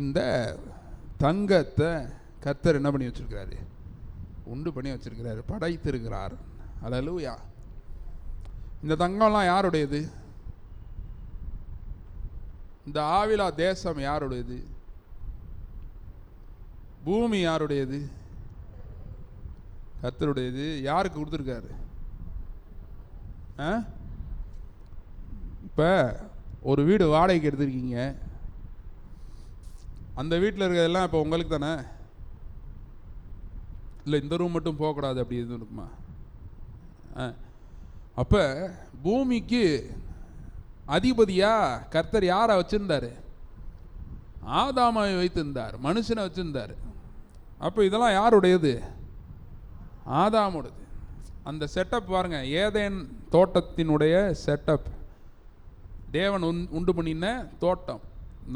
இந்த தங்கத்தை கர்த்தர் என்ன பண்ணி வச்சிருக்கிறாரு? உண்டு பண்ணி வச்சிருக்கிறாரு, படைத்திருக்கிறார். அல்லேலூயா. இந்த தங்கம்லாம் யாருடையது? இந்த ஆவிலா தேசம் யாருடையது? பூமி யாருடையது? கர்த்தருடையது. யாருக்கு கொடுத்துருக்காரு? இப்போ ஒரு வீடு வாடகைக்கு எடுத்திருக்கீங்க, அந்த வீட்டில் இருக்கிறதெல்லாம் இப்போ உங்களுக்கு தானே? இல்லை இந்த ரூம் மட்டும் போகக்கூடாது அப்படி எதுவும் இருக்குமா? அப்போ பூமிக்கு அதிபதியாக கர்த்தர் யாரை வச்சுருந்தார்? ஆதாமை வைத்திருந்தார், மனுஷனை வச்சுருந்தார். அப்போ இதெல்லாம் யாருடையது? ஆதாமுடையது. அந்த செட்டப் பாருங்க, ஏதேன் தோட்டத்தினுடைய செட்டப். தேவன் உண்டு பண்ணின தோட்டம்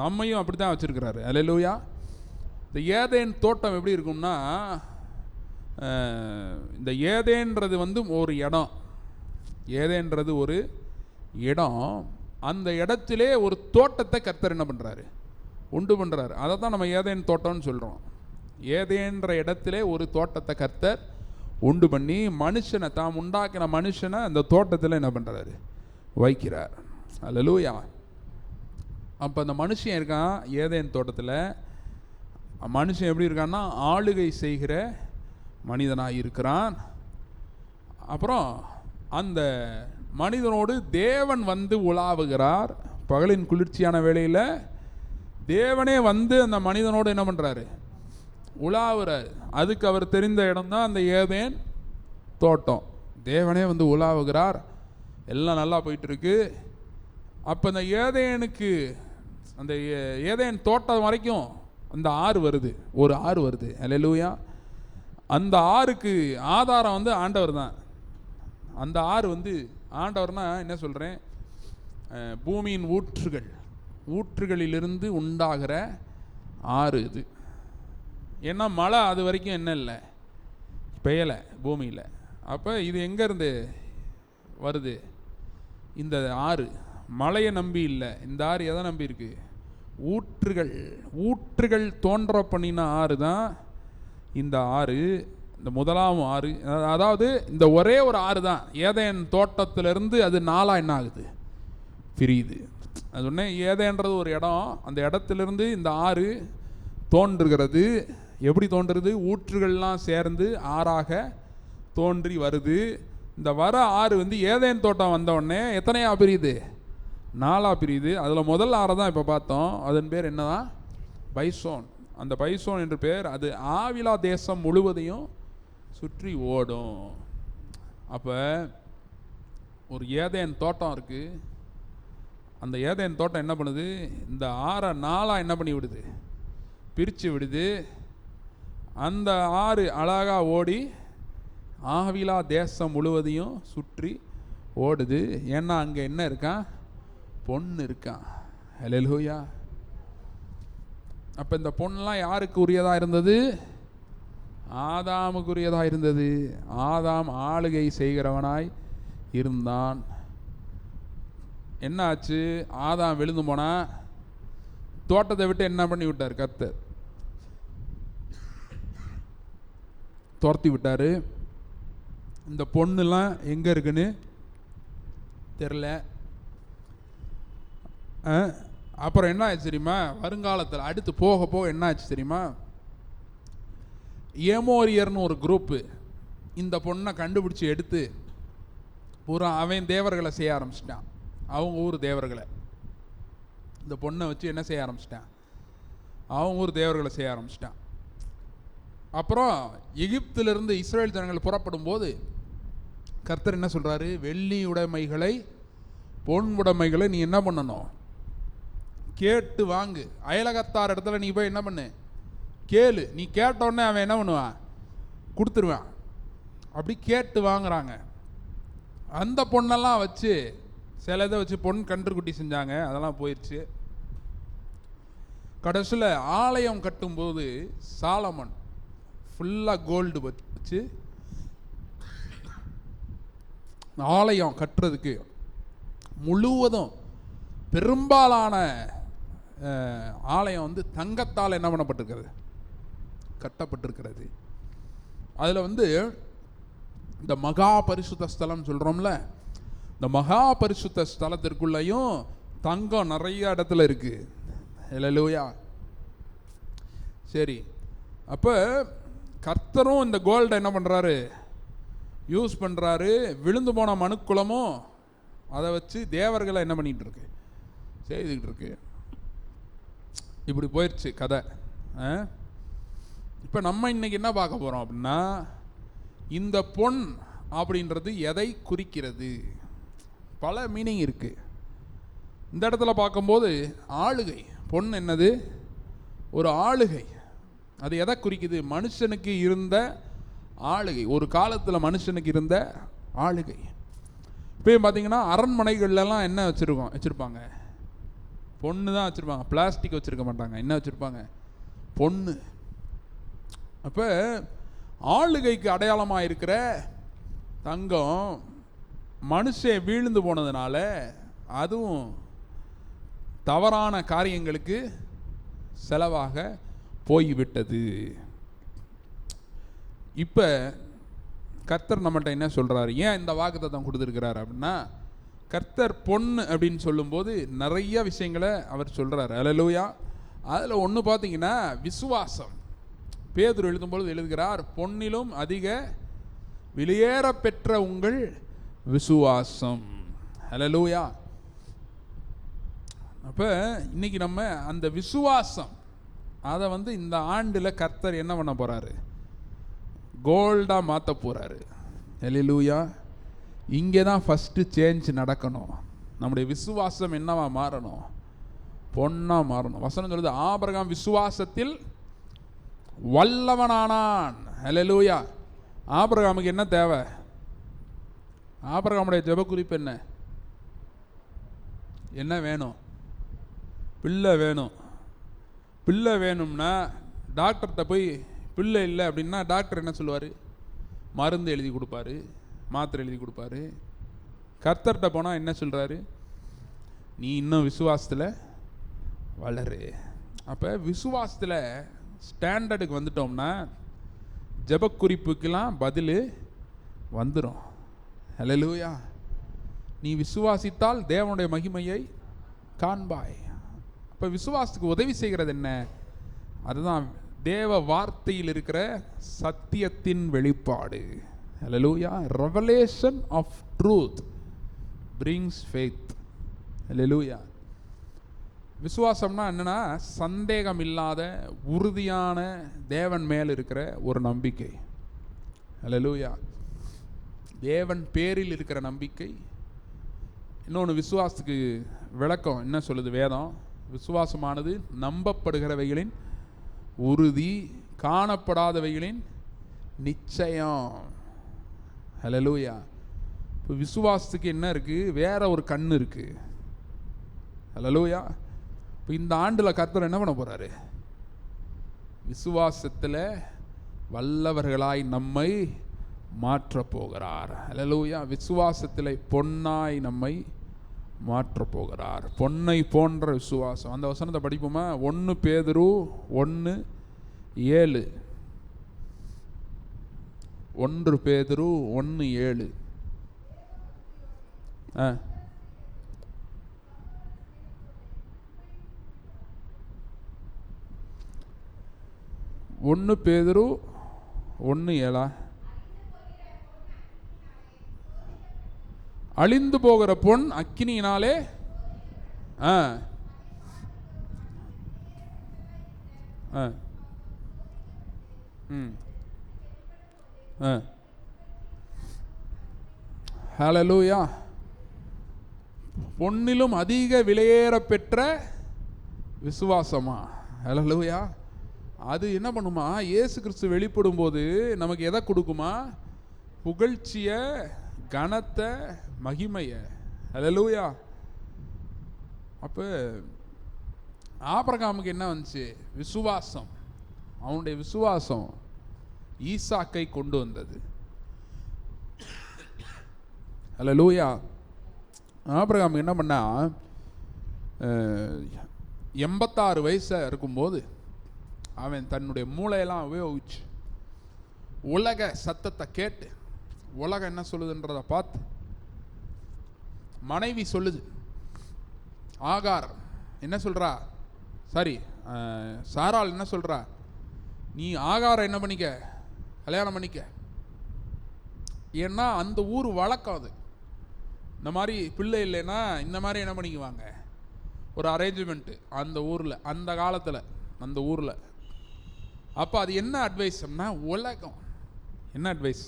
நம்மையும் அப்படி தான் வச்சிருக்கிறாரு. அல்லேலூயா. இந்த ஏதேன் தோட்டம் எப்படி இருக்கும்னா, இந்த ஏதேன்றது ஒரு இடம். ஏதேன்றது ஒரு இடம். அந்த இடத்திலே ஒரு தோட்டத்தை கர்த்தர் என்ன பண்ணுறாரு? உண்டு பண்ணுறாரு. அதை தான் நம்ம ஏதேன் தோட்டம்னு சொல்கிறோம். ஏதேன்ற இடத்திலே ஒரு தோட்டத்தை கர்த்தர் உண்டு பண்ணி மனுஷனை, தாம் உண்டாக்கின மனுஷனை அந்த தோட்டத்தில் என்ன பண்ணுறாரு? வைக்கிறார். அல்லேலூயா. அப்போ அந்த மனுஷன் இருக்கான் ஏதேன் தோட்டத்தில். மனுஷன் எப்படி இருக்கான்னா, ஆளுகை செய்கிற மனிதனாக இருக்கிறான். அப்புறம் அந்த மனிதனோடு தேவன் உலாவுகிறார். பகலின் குளிர்ச்சியான வேளையில் தேவனே அந்த மனிதனோடு என்ன பண்ணுறாரு? உலாவுறார். அதுக்கு அவர் தெரிந்த இடம் தான் அந்த ஏதேன் தோட்டம். தேவனே உலாவுகிறார். எல்லாம் நல்லா போயிட்டு இருக்கு. அப்போ அந்த ஏதேனுக்கு, அந்த ஏதேன் தோட்டம் வரைக்கும் அந்த ஆறு வருது, ஒரு ஆறு வருது. அல்லேலூயா. அந்த ஆறுக்கு ஆதாரம் ஆண்டவர் தான். அந்த ஆறு ஆண்டவர்னா என்ன சொல்கிறேன்? பூமியின் ஊற்றுகளிலிருந்து உண்டாகிற ஆறு இது. ஏன்னா மழை அது வரைக்கும் என்ன இல்லை, பெய்யலை பூமியில். அப்போ இது எங்கேருந்து வருது? இந்த ஆறு மழையை நம்பி இல்லை. இந்த ஆறு எதை நம்பி இருக்கு? ஊற்றுகள் தோன்ற பண்ணின ஆறு தான் இந்த ஆறு. இந்த முதலாம் ஆறு, அதாவது இந்த ஒரே ஒரு ஆறு தான் ஏதேன் தோட்டத்திலிருந்து அது நாளாக என்ன ஆகுது? பிரியுது. அது ஒன்றே. ஏதேன்றது ஒரு இடம். அந்த இடத்திலிருந்து இந்த ஆறு தோன்றுகிறது. எப்படி தோன்றுறது? ஊற்றுகள்லாம் சேர்ந்து ஆறாக தோன்றி வருது. இந்த வர ஆறு ஏதேன் தோட்டம் வந்த உடனே எத்தனையா பிரியுது? நாளாக பிரியுது. அதில் முதல் ஆறை தான் இப்போ பார்த்தோம். அதன் பேர் என்னதான்? பைசோன். அந்த பைசோன் என்ற பேர். அது ஆவிலா தேசம் முழுவதையும் சுற்றி ஓடும். அப்போ ஒரு ஏதேன் தோட்டம் இருக்குது. அந்த ஏதேன் தோட்டம் என்ன பண்ணுது? இந்த ஆறை நாளாக என்ன பண்ணி விடுது? பிரித்து விடுது. அந்த ஆறு அழகாக ஓடி ஆவிலா தேசம் முழுவதையும் சுற்றி ஓடுது. ஏன்னா அங்கே என்ன இருக்கான்? பொண்ணு இருக்கான். அல்லேலூயா. அப்போ இந்த பொண்ணெலாம் யாருக்கு உரியதாக இருந்தது? ஆதாமுக்குரியதாக இருந்தது. ஆதாம் ஆளுகை செய்கிறவனாய் இருந்தான். என்ன ஆச்சு? ஆதாம் விழுந்து போனா தோட்டத்தை விட்டு என்ன பண்ணி விட்டார்? கர்த்தர் துரத்தி விட்டார். இந்த பொண்ணுலாம் எங்கே இருக்குன்னு தெரில. அப்புறம் என்ன ஆச்சு தெரியுமா? வருங்காலத்தில் அடுத்து போக போக என்ன ஆச்சு தெரியுமா? ஏமோரியர்னு ஒரு குரூப்பு இந்த பொண்ணை கண்டுபிடிச்சி எடுத்து அவன் தேவர்களை செய்ய ஆரம்பிச்சிட்டான். அவங்க ஊர் தேவர்களை இந்த பொண்ணை வச்சு என்ன செய்ய ஆரம்பிச்சிட்டான்? அவங்க ஊர் தேவர்களை செய்ய ஆரம்பிச்சிட்டான். அப்புறம் எகிப்திலிருந்து இஸ்ரேல் ஜனங்கள் புறப்படும் போது கர்த்தர் என்ன சொல்கிறாரு? வெள்ளி உடைமைகளை, பொன் உடைமைகளை நீ என்ன பண்ணணும்? கேட்டு வாங்கு. அயலகத்தார் இடத்துல நீ போய் என்ன பண்ணு? கேளு. நீ கேட்டோடனே அவன் என்ன பண்ணுவான்? கொடுத்துருவான். அப்படி கேட்டு வாங்குறாங்க. அந்த பொண்ணெல்லாம் வச்சு சில இதை வச்சு பொன் கன்றுக்குட்டி செஞ்சாங்க. அதெல்லாம் போயிடுச்சு. கடைசியில் ஆலயம் கட்டும்போது சாலமன் ஃபுல்லாக கோல்டு வச்சு ஆலயம் கட்டுறதுக்கு முழுவதும் பெரும்பாலான ஆலயம் தங்கத்தால் என்ன பண்ணப்பட்டிருக்கிறது? கட்டப்பட்டிருக்கிறது. அதில் இந்த மகா பரிசுத்த ஸ்தலம் சொல்கிறோம்ல, இந்த மகா பரிசுத்த ஸ்தலத்திற்குள்ளேயும் தங்கம் நிறைய இடத்துல இருக்குது. அல்லேலூயா. சரி, அப்போ கர்த்தரும் இந்த கோல்டை என்ன பண்ணுறாரு? யூஸ் பண்ணுறாரு. விழுந்து போன மனுக்குலமும் அதை வச்சு தேவர்களை என்ன பண்ணிகிட்டு இருக்கு? செய்துக்கிட்டு இருக்கு. இப்படி போயிடுச்சு கதை. இப்போ நம்ம இன்னைக்கு என்ன பார்க்க போகிறோம் அப்படின்னா, இந்த பொன் அப்படின்றது எதை குறிக்கிறது? பல மீனிங் இருக்குது. இந்த இடத்துல பார்க்கும்போது ஆளுகை. பொன் என்னது? ஒரு ஆளுகை. அது எதை குறிக்குது? மனுஷனுக்கு இருந்த ஆளுகை, ஒரு காலத்தில் மனுஷனுக்கு இருந்த ஆளுகை. இப்போ பார்த்தீங்கன்னா அரண்மனைகள்லாம் என்ன வச்சுருப்பாங்க? பொண்ணு தான் வச்சுருப்பாங்க, பிளாஸ்டிக் வச்சுருக்க மாட்டாங்க. என்ன வச்சுருப்பாங்க? பொண்ணு. அப்போ ஆளுகைக்கு அடையாளமாக இருக்கிற தங்கம் மனுஷன் வீழ்ந்து போனதுனால அதுவும் தவறான காரியங்களுக்கு செலவாக போய்விட்டது. இப்போ கர்த்தர் நம்மகிட்ட என்ன சொல்கிறாரு? ஏன் இந்த வாக்குத்தத்தம் கொடுத்துருக்கிறார் அப்படின்னா, கர்த்தர் பொண்ணு அப்படின்னு சொல்லும்போது நிறைய விஷயங்களை அவர் சொல்கிறார். அல்லேலூயா. அதில் ஒன்று பார்த்தீங்கன்னா விசுவாசம். பேதுரு எழுதும்பொழுது எழுதுகிறார், பொன்னிலும் அதிக வெளியேற பெற்ற உங்கள் விசுவாசம். அல்லேலூயா. அப்போ இன்னைக்கு நம்ம அந்த விசுவாசம் அதை இந்த ஆண்டில் கர்த்தர் என்ன பண்ண போகிறாரு? கோல்டாக மாற்ற போகிறாரு. அல்லேலூயா. இங்கே தான் ஃபஸ்ட்டு சேஞ்ச் நடக்கணும். நம்முடைய விசுவாசம் என்னவா மாறணும்? பொன்னாக மாறணும். வசனம் சொல்லுது, ஆபிரகாம் விசுவாசத்தில் வல்லவனானான். அல்லேலூயா. ஆபிரகாமுக்கு என்ன தேவை? ஆபிரகாமுடைய ஜெப குறிப்பு என்ன? என்ன வேணும்? பிள்ளை வேணும். பிள்ளை வேணும்னா டாக்டர்கிட்ட போய் பிள்ளை இல்லை அப்படின்னா டாக்டர் என்ன சொல்லுவார்? மருந்து எழுதி கொடுப்பாரு, மாத்திரை எழுதி கொடுப்பாரு. கர்த்தர்கிட்ட போனால் என்ன சொல்கிறாரு? நீ இன்னும் விசுவாசத்தில் வளரு. அப்போ விசுவாசத்தில் ஸ்டாண்டர்டுக்கு வந்துட்டோம்னா ஜெபக்குறிப்புக்கெல்லாம் பதில் வந்துடும். அல்லேலூயா. நீ விசுவாசித்தால் தேவனுடைய மகிமையை காண்பாய். அப்போ விசுவாசத்துக்கு உதவி செய்கிறது என்ன? அதுதான் தேவ வார்த்தையில் இருக்கிற சத்தியத்தின் வெளிப்பாடு. Hallelujah. Revelation of truth brings faith. Hallelujah. விசுவாசம்னா என்னன்னா, சந்தேகம் இல்லாத உறுதியான தேவன் மேல் இருக்கிற ஒரு நம்பிக்கை. அல்லேலூயா. தேவன் பேரில் இருக்கிற நம்பிக்கை. இன்னொன்று விசுவாசத்துக்கு விளக்கம் என்ன சொல்லுது வேதம்? விசுவாசமானது நம்பப்படுகிறவைகளின் உறுதி, காணப்படாதவைகளின் நிச்சயம். அல்லேலூயா. இப்போ விசுவாசத்துக்கு என்ன இருக்குது? வேற ஒரு கண் இருக்குது. அல்லேலூயா. இப்போ இந்த ஆண்டில் கர்த்தர் என்ன பண்ண போகிறாரு? விசுவாசத்தில் வல்லவர்களாய் நம்மை மாற்றப் போகிறார். அல்லேலூயா. விசுவாசத்தில் பொன்னாய் நம்மை மாற்றப் போகிறார். பொன்னை போன்ற விசுவாசம். அந்த வசனத்தை படிப்போமா? 1 பேதுரு 1:7. 1 பேதுரு 1:7. ஒன்று பேதுரு 1:7. அழிந்து போகிற பொன் அக்கினியினாலே ஹல்லேலூயா. பொன்னிலும் அதிக விலையேற பெற்ற விசுவாசமா? ஹல்லேலூயா. அது என்ன பண்ணுமா? இயேசு கிறிஸ்து வெளிப்படும் போது நமக்கு எதை கொடுக்குமா? புகழ்ச்சிய, கனத்தை, மகிமைய. ஹல்லேலூயா. அப்போ ஆபிரகாமுக்கு என்ன வந்துச்சு? விசுவாசம். அவனுடைய விசுவாசம் ஈசாக்கை கொண்டு வந்தது. ஹல்லேலூயா. ஆபிரகாம் என்ன பண்ணா? 86 வயசு இருக்கும்போது அவன் தன்னுடைய மூளையெல்லாம் உபயோகிச்சு உலக சத்தத்தை கேட்டு, உலகம் என்ன சொல்லுதுன்றதை பார்த்து, மனைவி சொல்லுது, ஆகார் என்ன சொல்கிறா, சாரி சாராள் என்ன சொல்கிறா, நீ ஆகாரை என்ன பண்ணிக்க, கல்யாணம் பண்ணிக்க. ஏன்னா அந்த ஊர் வழக்கம் அது. இந்த மாதிரி பிள்ளை இல்லைன்னா இந்த மாதிரி என்ன பண்ணிக்குவாங்க, ஒரு அரேஞ்ச்மெண்ட்டு அந்த ஊரில், அந்த காலத்தில் அந்த ஊரில். அப்போ அது என்ன அட்வைஸ்னா, உலகம் என்ன அட்வைஸ்,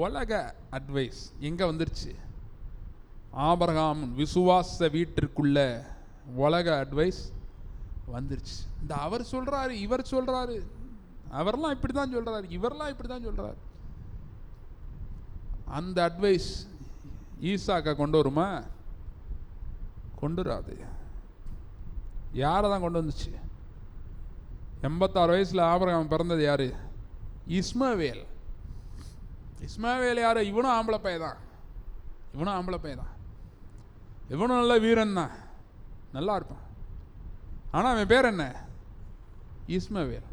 உலக அட்வைஸ் எங்கே வந்துருச்சு? ஆபிரகாம் விசுவாச வீட்டிற்குள்ள உலக அட்வைஸ் வந்துருச்சு. இந்த அவர் சொல்கிறாரு, இவர் சொல்கிறாரு, அவரெல்லாம் இப்படி தான் சொல்கிறார், இவரெல்லாம் இப்படி தான் சொல்கிறார். அந்த அட்வைஸ் ஈசாக்கை கொண்டு வருமா? கொண்டு வராது. யாரை தான் கொண்டு வந்துச்சு? 86 வயசில் ஆபிரகாம் பிறந்தது யாரு? இஸ்மவேல். இஸ்மவேல் யாரு? இவனும் ஆம்பளை பையன் தான். இவனும் நல்ல வீரன் தான், நல்லா இருப்பான். ஆனால் அவன் பேர் என்ன? இஸ்மவேல்.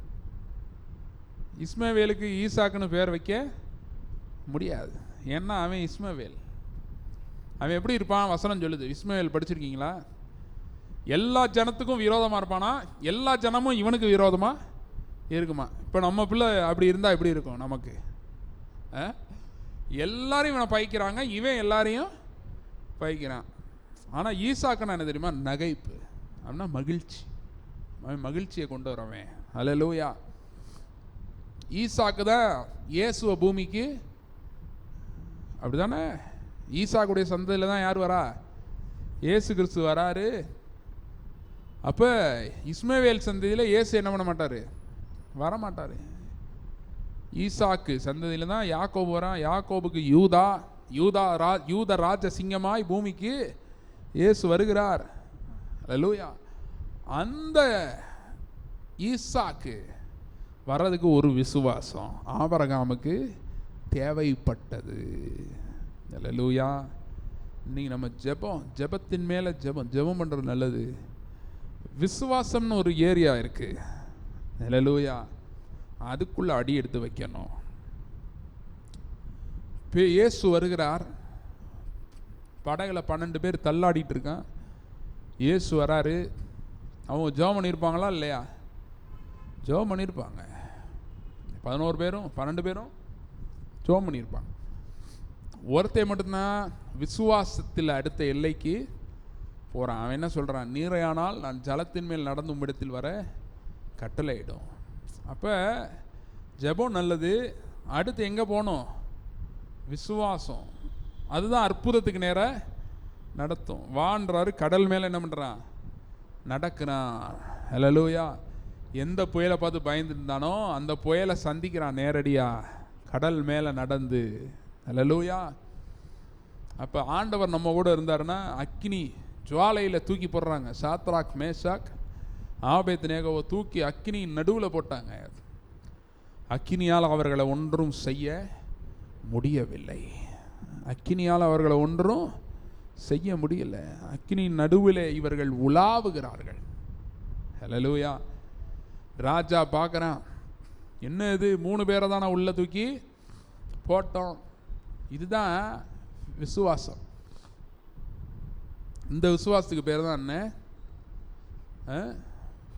இஸ்மவேலுக்கு ஈசாக்குன்னு பேர் வைக்க முடியாது. ஏன்னா அவன் இஸ்மவேல். அவன் எப்படி இருப்பான்? வசனம் சொல்லுது. இஸ்மவேல் படிச்சிருக்கீங்களா? எல்லா ஜனத்துக்கும் விரோதமாக இருப்பானா? எல்லா ஜனமும் இவனுக்கு விரோதமாக இருக்குமா? இப்போ நம்ம பிள்ளை அப்படி இருந்தால் எப்படி இருக்கும் நமக்கு? எல்லாரையும் இவனை பயிக்கிறாங்க, இவன் எல்லாரையும் பயிக்கிறான். ஆனால் ஈசாக்குன்னா என்ன தெரியுமா? நகைப்பு. அப்படின்னா மகிழ்ச்சி. அவன் மகிழ்ச்சியை கொண்டு வரவன். அல்லேலூயா. ஈசாக்கு தான் இயேசுவ பூமிக்கு, அப்படிதானே? ஈசாக்குடைய சந்ததியில் தான் யார் வரா? இயேசு கிறிஸ்து வராரு. அப்போ இஸ்மவேல் சந்ததியில் இயேசு என்ன பண்ண மாட்டார்? வரமாட்டார். ஈசாக்கு சந்ததியில் தான் யாக்கோபு வரான். யாக்கோபுக்கு யூத ராஜ சிங்கமாய் பூமிக்கு இயேசு வருகிறார். அல்லேலூயா. அந்த ஈசாக்கு வர்றதுக்கு ஒரு விசுவாசம் ஆபிரகாமுக்கு தேவைப்பட்டது. அல்லேலூயா. இன்னைக்கு நம்ம ஜெபத்தின் மேலே ஜெபம் பண்ணுறது நல்லது. விசுவாசம்னு ஒரு ஏரியா இருக்கு. அல்லேலூயா. அதுக்குள்ள அடி எடுத்து வைக்கணும். இயேசு வருகிறார். படகுல 12 பேர் தள்ளாடிட்டு இருக்கான். இயேசு வராரு. அவங்க ஜெபம் பண்ணியிருப்பாங்களா இல்லையா? ஜெபம் பண்ணியிருப்பாங்க. 11 பேரும் 12 பேரும் ஜெபம் பண்ணியிருப்பாங்க. ஒருத்தன் மட்டும்தான் விசுவாசத்தில் அடுத்த எல்லைக்கு போகிறான். அவன் என்ன சொல்கிறான்? நீரையானால் நான் ஜலத்தின் மேல் நடந்து உம்மிடத்தில் வர கட்டளையிடும். அப்போ ஜெபம் நல்லது. அடுத்து எங்கே போகணும்? விசுவாசம். அதுதான் அற்புதத்துக்கு நேராக நடத்தும். வான்றாரு, கடல் மேலே என்ன பண்ணுறான்? நடக்கிறான். அல்லேலூயா. எந்த புயலை பார்த்து பயந்துருந்தானோ அந்த புயலை சந்திக்கிறான் நேரடியாக கடல் மேலே நடந்து. அல்லேலூயா. அப்போ ஆண்டவர் நம்ம கூட இருந்தாருன்னா அக்கினி ஜுவாலையில் தூக்கி போடுறாங்க. சாத்ராக் மேஷாக் ஆபேத்நேகோவை தூக்கி அக்கினியின் நடுவில் போட்டாங்க. அக்கினியால் அவர்களை ஒன்றும் செய்ய முடியவில்லை. அக்கினியால் அவர்களை ஒன்றும் செய்ய முடியல. அக்கினியின் நடுவில் இவர்கள் உலாவுகிறார்கள். ஹல்லேலூயா. ராஜா பார்க்குறான், என்ன இது 3 பேரை தானே உள்ள தூக்கி போட்டோம். இதுதான் விசுவாசம். இந்த விசுவாசத்துக்கு பேர் தான் என்ன?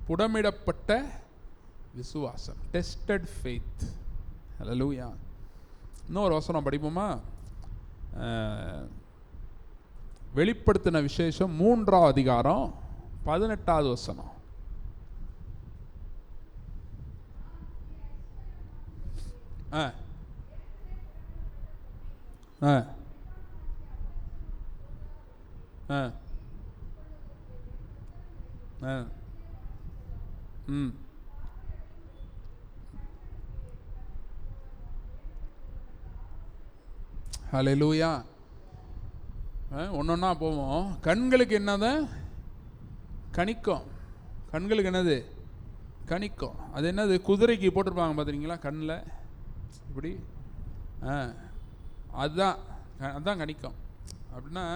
புடமிடப்பட்ட விசுவாசம். Tested faith. ஹல்லேலூயா. இன்னொரு வசனம் படிப்போமா? வெளிப்படுத்தின விசேஷம் 3ஆம் அதிகாரம் 18வது வசனம். ஹல்லேலூயா. ஒன்றொன்னா போவோம். கண்களுக்கு என்னது? கணிக்கும். கண்களுக்கு என்னது? கணிக்கும். அது என்னது? குதிரைக்கு போட்டிருப்பாங்க பார்த்துருக்கீங்களா கண்ணில் இப்படி? அதுதான் கணிக்கும். அப்படின்னா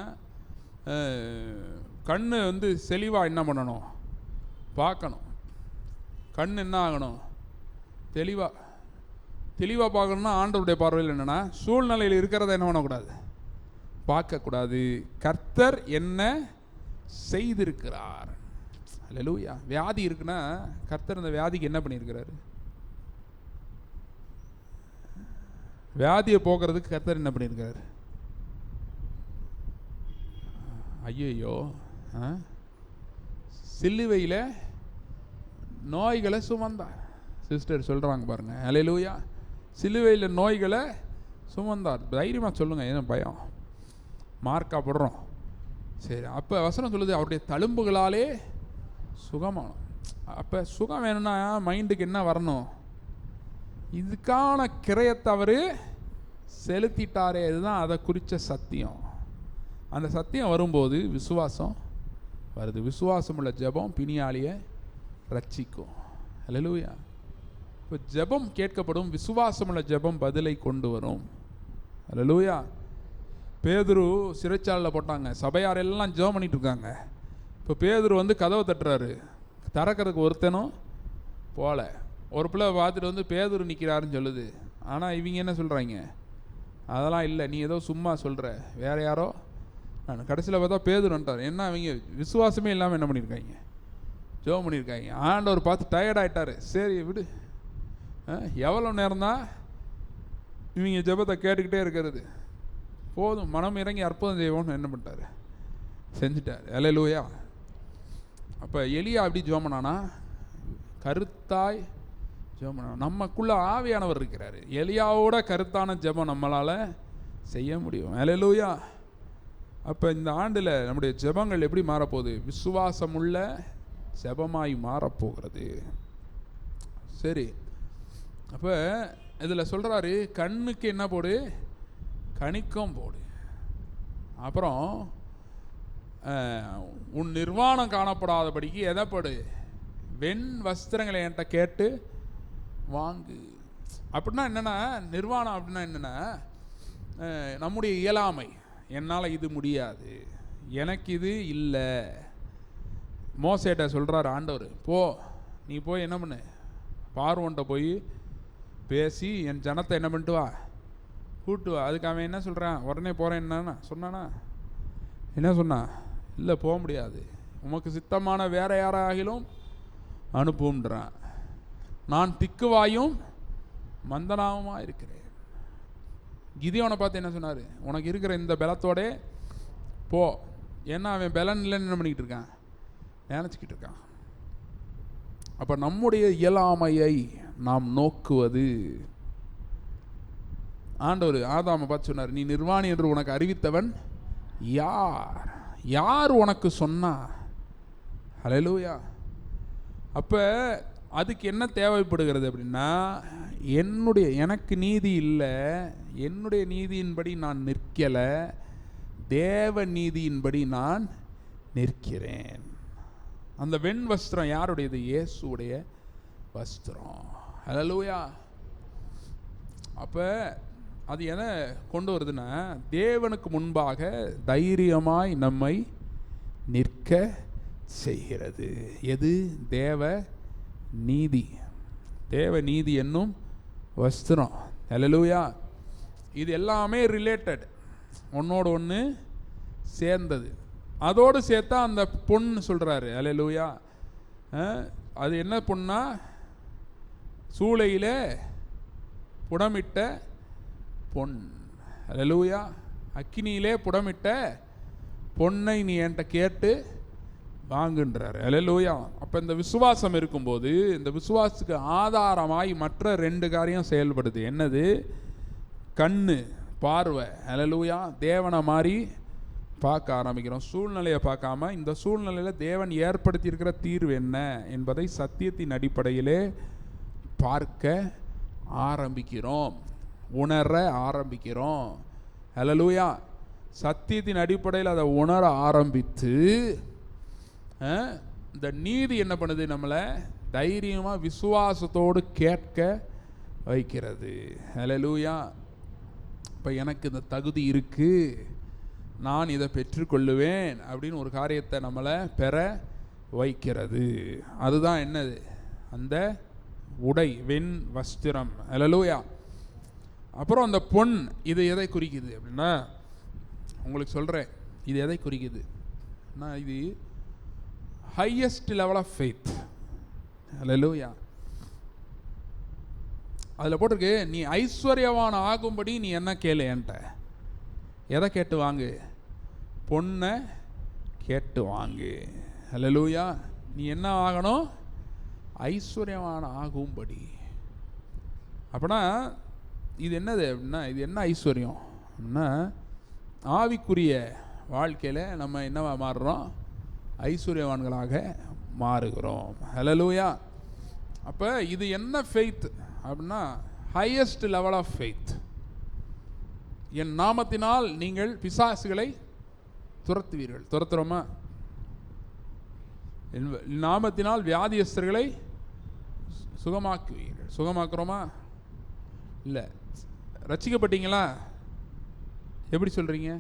கண் வந்து செழிவாக என்ன பண்ணணும்? பார்க்கணும். கண் என்ன ஆகணும்? தெளிவாக பார்க்கணுன்னா ஆண்டவருடைய பார்வையில் என்னென்னா, சூழ்நிலையில் இருக்கிறத என்ன பண்ணக்கூடாது? பார்க்கக்கூடாது. கர்த்தர் என்ன செய்திருக்கிறார். அல்லேலூயா. வியாதி இருக்குன்னா கர்த்தர் அந்த வியாதிக்கு என்ன பண்ணியிருக்கிறாரு? வியாதியை போக்குறதுக்கு கர்த்தர் என்ன பண்ணியிருக்கிறாரு? ஐயோ, சிலுவையில் நோய்களை சுமந்தார். சிஸ்டர் சொல்கிறாங்க பாருங்க. அல்லேலூயா. சிலுவையில் நோய்களை சுமந்தார். தைரியமாக சொல்லுங்கள், ஏன்னா பயம் மார்க்கா போடுறோம். சரி, அப்போ வசனம் சொல்லுது அவருடைய தழும்புகளாலே சுகமானோம். அப்போ சுகம் வேணும்னா மைண்டுக்கு என்ன வரணும்? இதுக்கான கிரயத்தை அவர் செலுத்திட்டாரே. இதுதான் அதை குறித்த சத்தியம். அந்த சத்தியம் வரும்போது விசுவாசம் வருது. விசுவாசம் உள்ள ஜெபம் பிணியாளியை ரட்சிக்கும். அல்லேலூயா. இப்போ ஜெபம் கேட்கப்படும். விசுவாசம் உள்ள ஜெபம் பதிலை கொண்டு வரும். அல்லேலூயா. பேதுரு சிறைச்சாலையில் போட்டாங்க. சபையார் எல்லாம் ஜெபம் பண்ணிட்டு இருக்காங்க. இப்போ பேதுரு வந்து கதவை தட்டுறாரு. திறக்கிறதுக்கு ஒருத்தனும் போல. ஒரு பிள்ளை பார்த்துட்டு வந்து பேதுரு நிற்கிறாருன்னு சொல்லுது. ஆனால் இவங்க என்ன சொல்கிறாங்க, அதெல்லாம் இல்லை, நீ ஏதோ சும்மா சொல்கிற, வேறு யாரோ. நான் கடைசியில் பார்த்தா பேதுரு வந்துட்டார். என்ன அவங்க விசுவாசமே இல்லாமல் என்ன பண்ணியிருக்காங்க, ஜெபம் பண்ணியிருக்காங்க. ஆண்டவர் பார்த்து டயர்ட் ஆகிட்டார். சரி விடு, எவ்வளோ நேரம்தான் இவங்க ஜெபத்தை கேட்டுக்கிட்டே இருக்கிறது, போதும், மனம் இறங்கி அற்புதம் செய்வோம்னு என்ன பண்ணிட்டார், செஞ்சுட்டார். அல்லேலூயா. அப்போ எலியா அப்படி ஜெபம் பண்ணானா, கருத்தாய் ஜெபம் பண்ணானா. நமக்குள்ள ஆவியானவர் இருக்கிறாரு. எலியாவோட கருத்தான ஜெபம் நம்மளால் செய்ய முடியும். அல்லேலூயா. அப்போ இந்த ஆண்டில் நம்முடைய ஜெபங்கள் எப்படி மாறப்போகுது, விசுவாசமுள்ள ஜெபமாய் மாறப்போகிறது. சரி, அப்போ இதில் சொல்கிறாரு, கண்ணுக்கு என்ன போடு, கணிக்கம் போடு. அப்புறம் உன் நிர்வாணம் காணப்படாதபடிக்கு எதை போடு, வெண் வஸ்திரங்களை என்கிட்ட கேட்டு வாங்கு. அப்படின்னா என்னென்னா, நிர்வாணம் அப்படின்னா என்னென்னா, நம்முடைய இயலாமை, என்னால் இது முடியாது, எனக்கு இது இல்லை. மோசேட்ட சொல்கிறார் ஆண்டவர், போ நீ போய் என்ன பண்ணு, பார்வோன்ட்ட போய் பேசி என் ஜனத்தை என்ன பண்ணிட்டு வா, கூட்டு வா. அதுக்கு அவன் என்ன சொல்கிறான், உடனே போகிறேன் என்னன்னா சொன்னானா, என்ன சொன்னான், இல்லை போக முடியாது, உமக்கு சித்தமான வேற யாராகிலும் அனுப்புன்றான். நான் திக்குவாயும் மந்தனாவுமா இருக்கிறேன். கிதியோனை பார்த்து என்ன சொன்னார், உனக்கு இருக்கிற இந்த பலத்தோட போ. ஏன்னா அவன் பலன் இல்லைன்னு என்ன பண்ணிக்கிட்டு இருக்கான், நினச்சிக்கிட்டு இருக்கான். அப்போ நம்முடைய இயலாமையை நாம் நோக்குவது. ஆண்டவர் ஆதாமை பார்த்து சொன்னார், நீ நிர்வாணி என்று உனக்கு அறிவித்தவன் யார், யார் உனக்கு சொன்னா. ஹல்லேலூயா. அப்போ அதுக்கு என்ன தேவைப்படுகிறது அப்படின்னா, எனக்கு நீதி இல்லை, என்னுடைய நீதியின்படி நான் நிற்கலை, தேவ நீதியின்படி நான் நிற்கிறேன். அந்த வெண் வஸ்திரம் யாருடையது, இயேசுடைய வஸ்திரம். ஹல்லேலூயா. அப்போ அது எதை கொண்டு வருதுன்னா, தேவனுக்கு முன்பாக தைரியமாய் நம்மை நிற்க செய்கிறது. எது, தேவ நீதி. தேவ நீதி என்னும் வஸ்திரம். ஹல்லேலூயா. இது எல்லாமே ரிலேட்டட், ஒன்னோடு ஒன்று சேர்ந்தது. அதோடு சேர்த்தா அந்த பொண்ணு சொல்கிறாரு. ஹல்லேலூயா. அது என்ன பொண்ணா, சூளையிலே புடமிட்ட பொன். ஹல்லேலூயா. அக்கினியிலே புடமிட்ட பொன்னை நீ என்கிட்ட கேட்டு வாங்குன்றார். ஹல்லேலூயா. அப்போ இந்த விசுவாசம் இருக்கும்போது, இந்த விசுவாசத்துக்கு ஆதாரமாய் மற்ற ரெண்டு காரியம் செயல்படுது. என்னது, கண்ணு, பார்வை. ஹல்லேலூயா. தேவனை மாதிரி பார்க்க ஆரம்பிக்கிறோம். சூழ்நிலையை பார்க்காம இந்த சூழ்நிலையில் தேவன் ஏற்படுத்தியிருக்கிற தீர்வு என்ன என்பதை சத்தியத்தின் அடிப்படையிலே பார்க்க ஆரம்பிக்கிறோம், உணர ஆரம்பிக்கிறோம். ஹல்லேலூயா. சத்தியத்தின் அடிப்படையில் அதை உணர ஆரம்பித்து இந்த நீதி என்ன பண்ணுது, நம்மளை தைரியமாக விசுவாசத்தோடு கேட்க வைக்கிறது. ஹல்லேலூயா. இப்போ எனக்கு இந்த தகுதி இருக்குது, நான் இதை பெற்றுக்கொள்ளுவேன் அப்படின்னு ஒரு காரியத்தை நம்மளை பெற வைக்கிறது. அதுதான் என்னது, அந்த உடை, வெண் வஸ்திரம். ஹல்லேலூயா. அப்புறம் அந்த பொன், இது எதை குறிக்குது அப்படின்னா, உங்களுக்கு சொல்கிறேன், இது எதை குறிக்குது, இது ஹையஸ்ட் லெவல் ஆஃப் ஃபெய்த். ஹல்லேலூயா. அதில் போட்டிருக்கு, நீ ஐஸ்வர்யவான் ஆகும்படி நீ என்ன கேளு என்கிட்ட. எதை கேட்டு வாங்கு, பொண்ணை கேட்டு வாங்கு. ஹல்லேலூயா. நீ என்ன ஆகணும், ஐஸ்வர்யவான் ஆகும்படி. அப்படின்னா இது என்னது அப்படின்னா, இது என்ன ஐஸ்வர்யம் அப்படின்னா, ஆவிக்குரிய வாழ்க்கையில் நம்ம என்னவா மாறுறோம், ஐஸ்வர்யவான்களாக மாறுகிறோம். ஹல்லேலூயா. அப்போ இது என்ன ஃபெய்த் அப்படின்னா, ஹையஸ்ட் லெவல் ஆஃப் ஃபெய்த். என் நாமத்தினால் நீங்கள் பிசாசுகளை துரத்துவீர்கள். துரத்துறோமா? என் நாமத்தினால் வியாதியஸ்தர்களை சுகமாக்குவீர்கள். சுகமாக்குறோமா? இல்லை. ரட்சிக்கப்பட்டீங்களா? எப்படி சொல்கிறீங்க?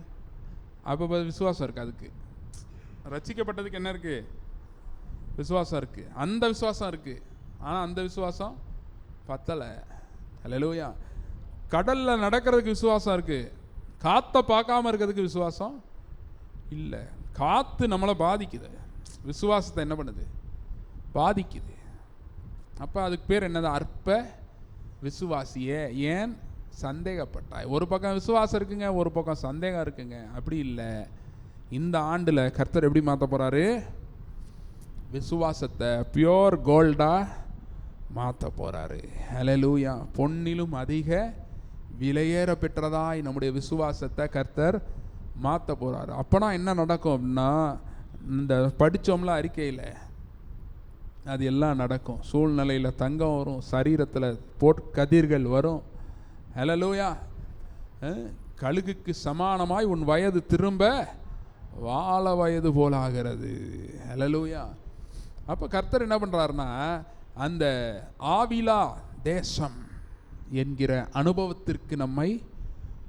அப்போ விசுவாசம் இருக்குது. அதுக்கு ரட்சிக்கப்பட்டதுக்கு என்ன இருக்குது? விசுவாசம் இருக்குது. அந்த விசுவாசம் இருக்குது. ஆனால் அந்த விசுவாசம் பத்தலை. அல்லேலூயா. கடலில் நடக்கிறதுக்கு விசுவாசம் இருக்குது. காற்றை பார்க்காம இருக்கிறதுக்கு விசுவாசம் இல்லை. காற்று நம்மளை பாதிக்குது, விசுவாசத்தை என்ன பண்ணுது? பாதிக்குது. அப்போ அதுக்கு பேர் என்னது? அற்ப விசுவாசியே ஏன் சந்தேகப்பட்டாய். ஒரு பக்கம் விசுவாசம் இருக்குங்க, ஒரு பக்கம் சந்தேகம் இருக்குங்க. அப்படி இல்லை. இந்த ஆண்டில் கர்த்தர் எப்படி மாற்ற போகிறாரு? விசுவாசத்தை பியோர் கோல்டாக மாற்ற போகிறாரு. ஹல்லேலூயா. பொன்னிலும் அதிக விலையேற பெற்றதாய் நம்முடைய விசுவாசத்தை கர்த்தர் மாற்ற போகிறாரு. அப்போனா என்ன நடக்கும் அப்படின்னா, இந்த படித்தோம்ல அறிக்கையில் அது எல்லாம் நடக்கும். சூழ்நிலையில் தங்கம் வரும், சரீரத்தில் கதிர்கள் வரும். ஹல்லேலூயா. கழுகுக்கு சமானமாய் உன் வயது திரும்ப வாழ வயது போல் ஆகிறது. ஹல்லேலூயா. அப்போ கர்த்தர் என்ன பண்ணுறாருன்னா, அந்த ஆவிலா தேசம் என்கிற அனுபவத்திற்கு நம்மை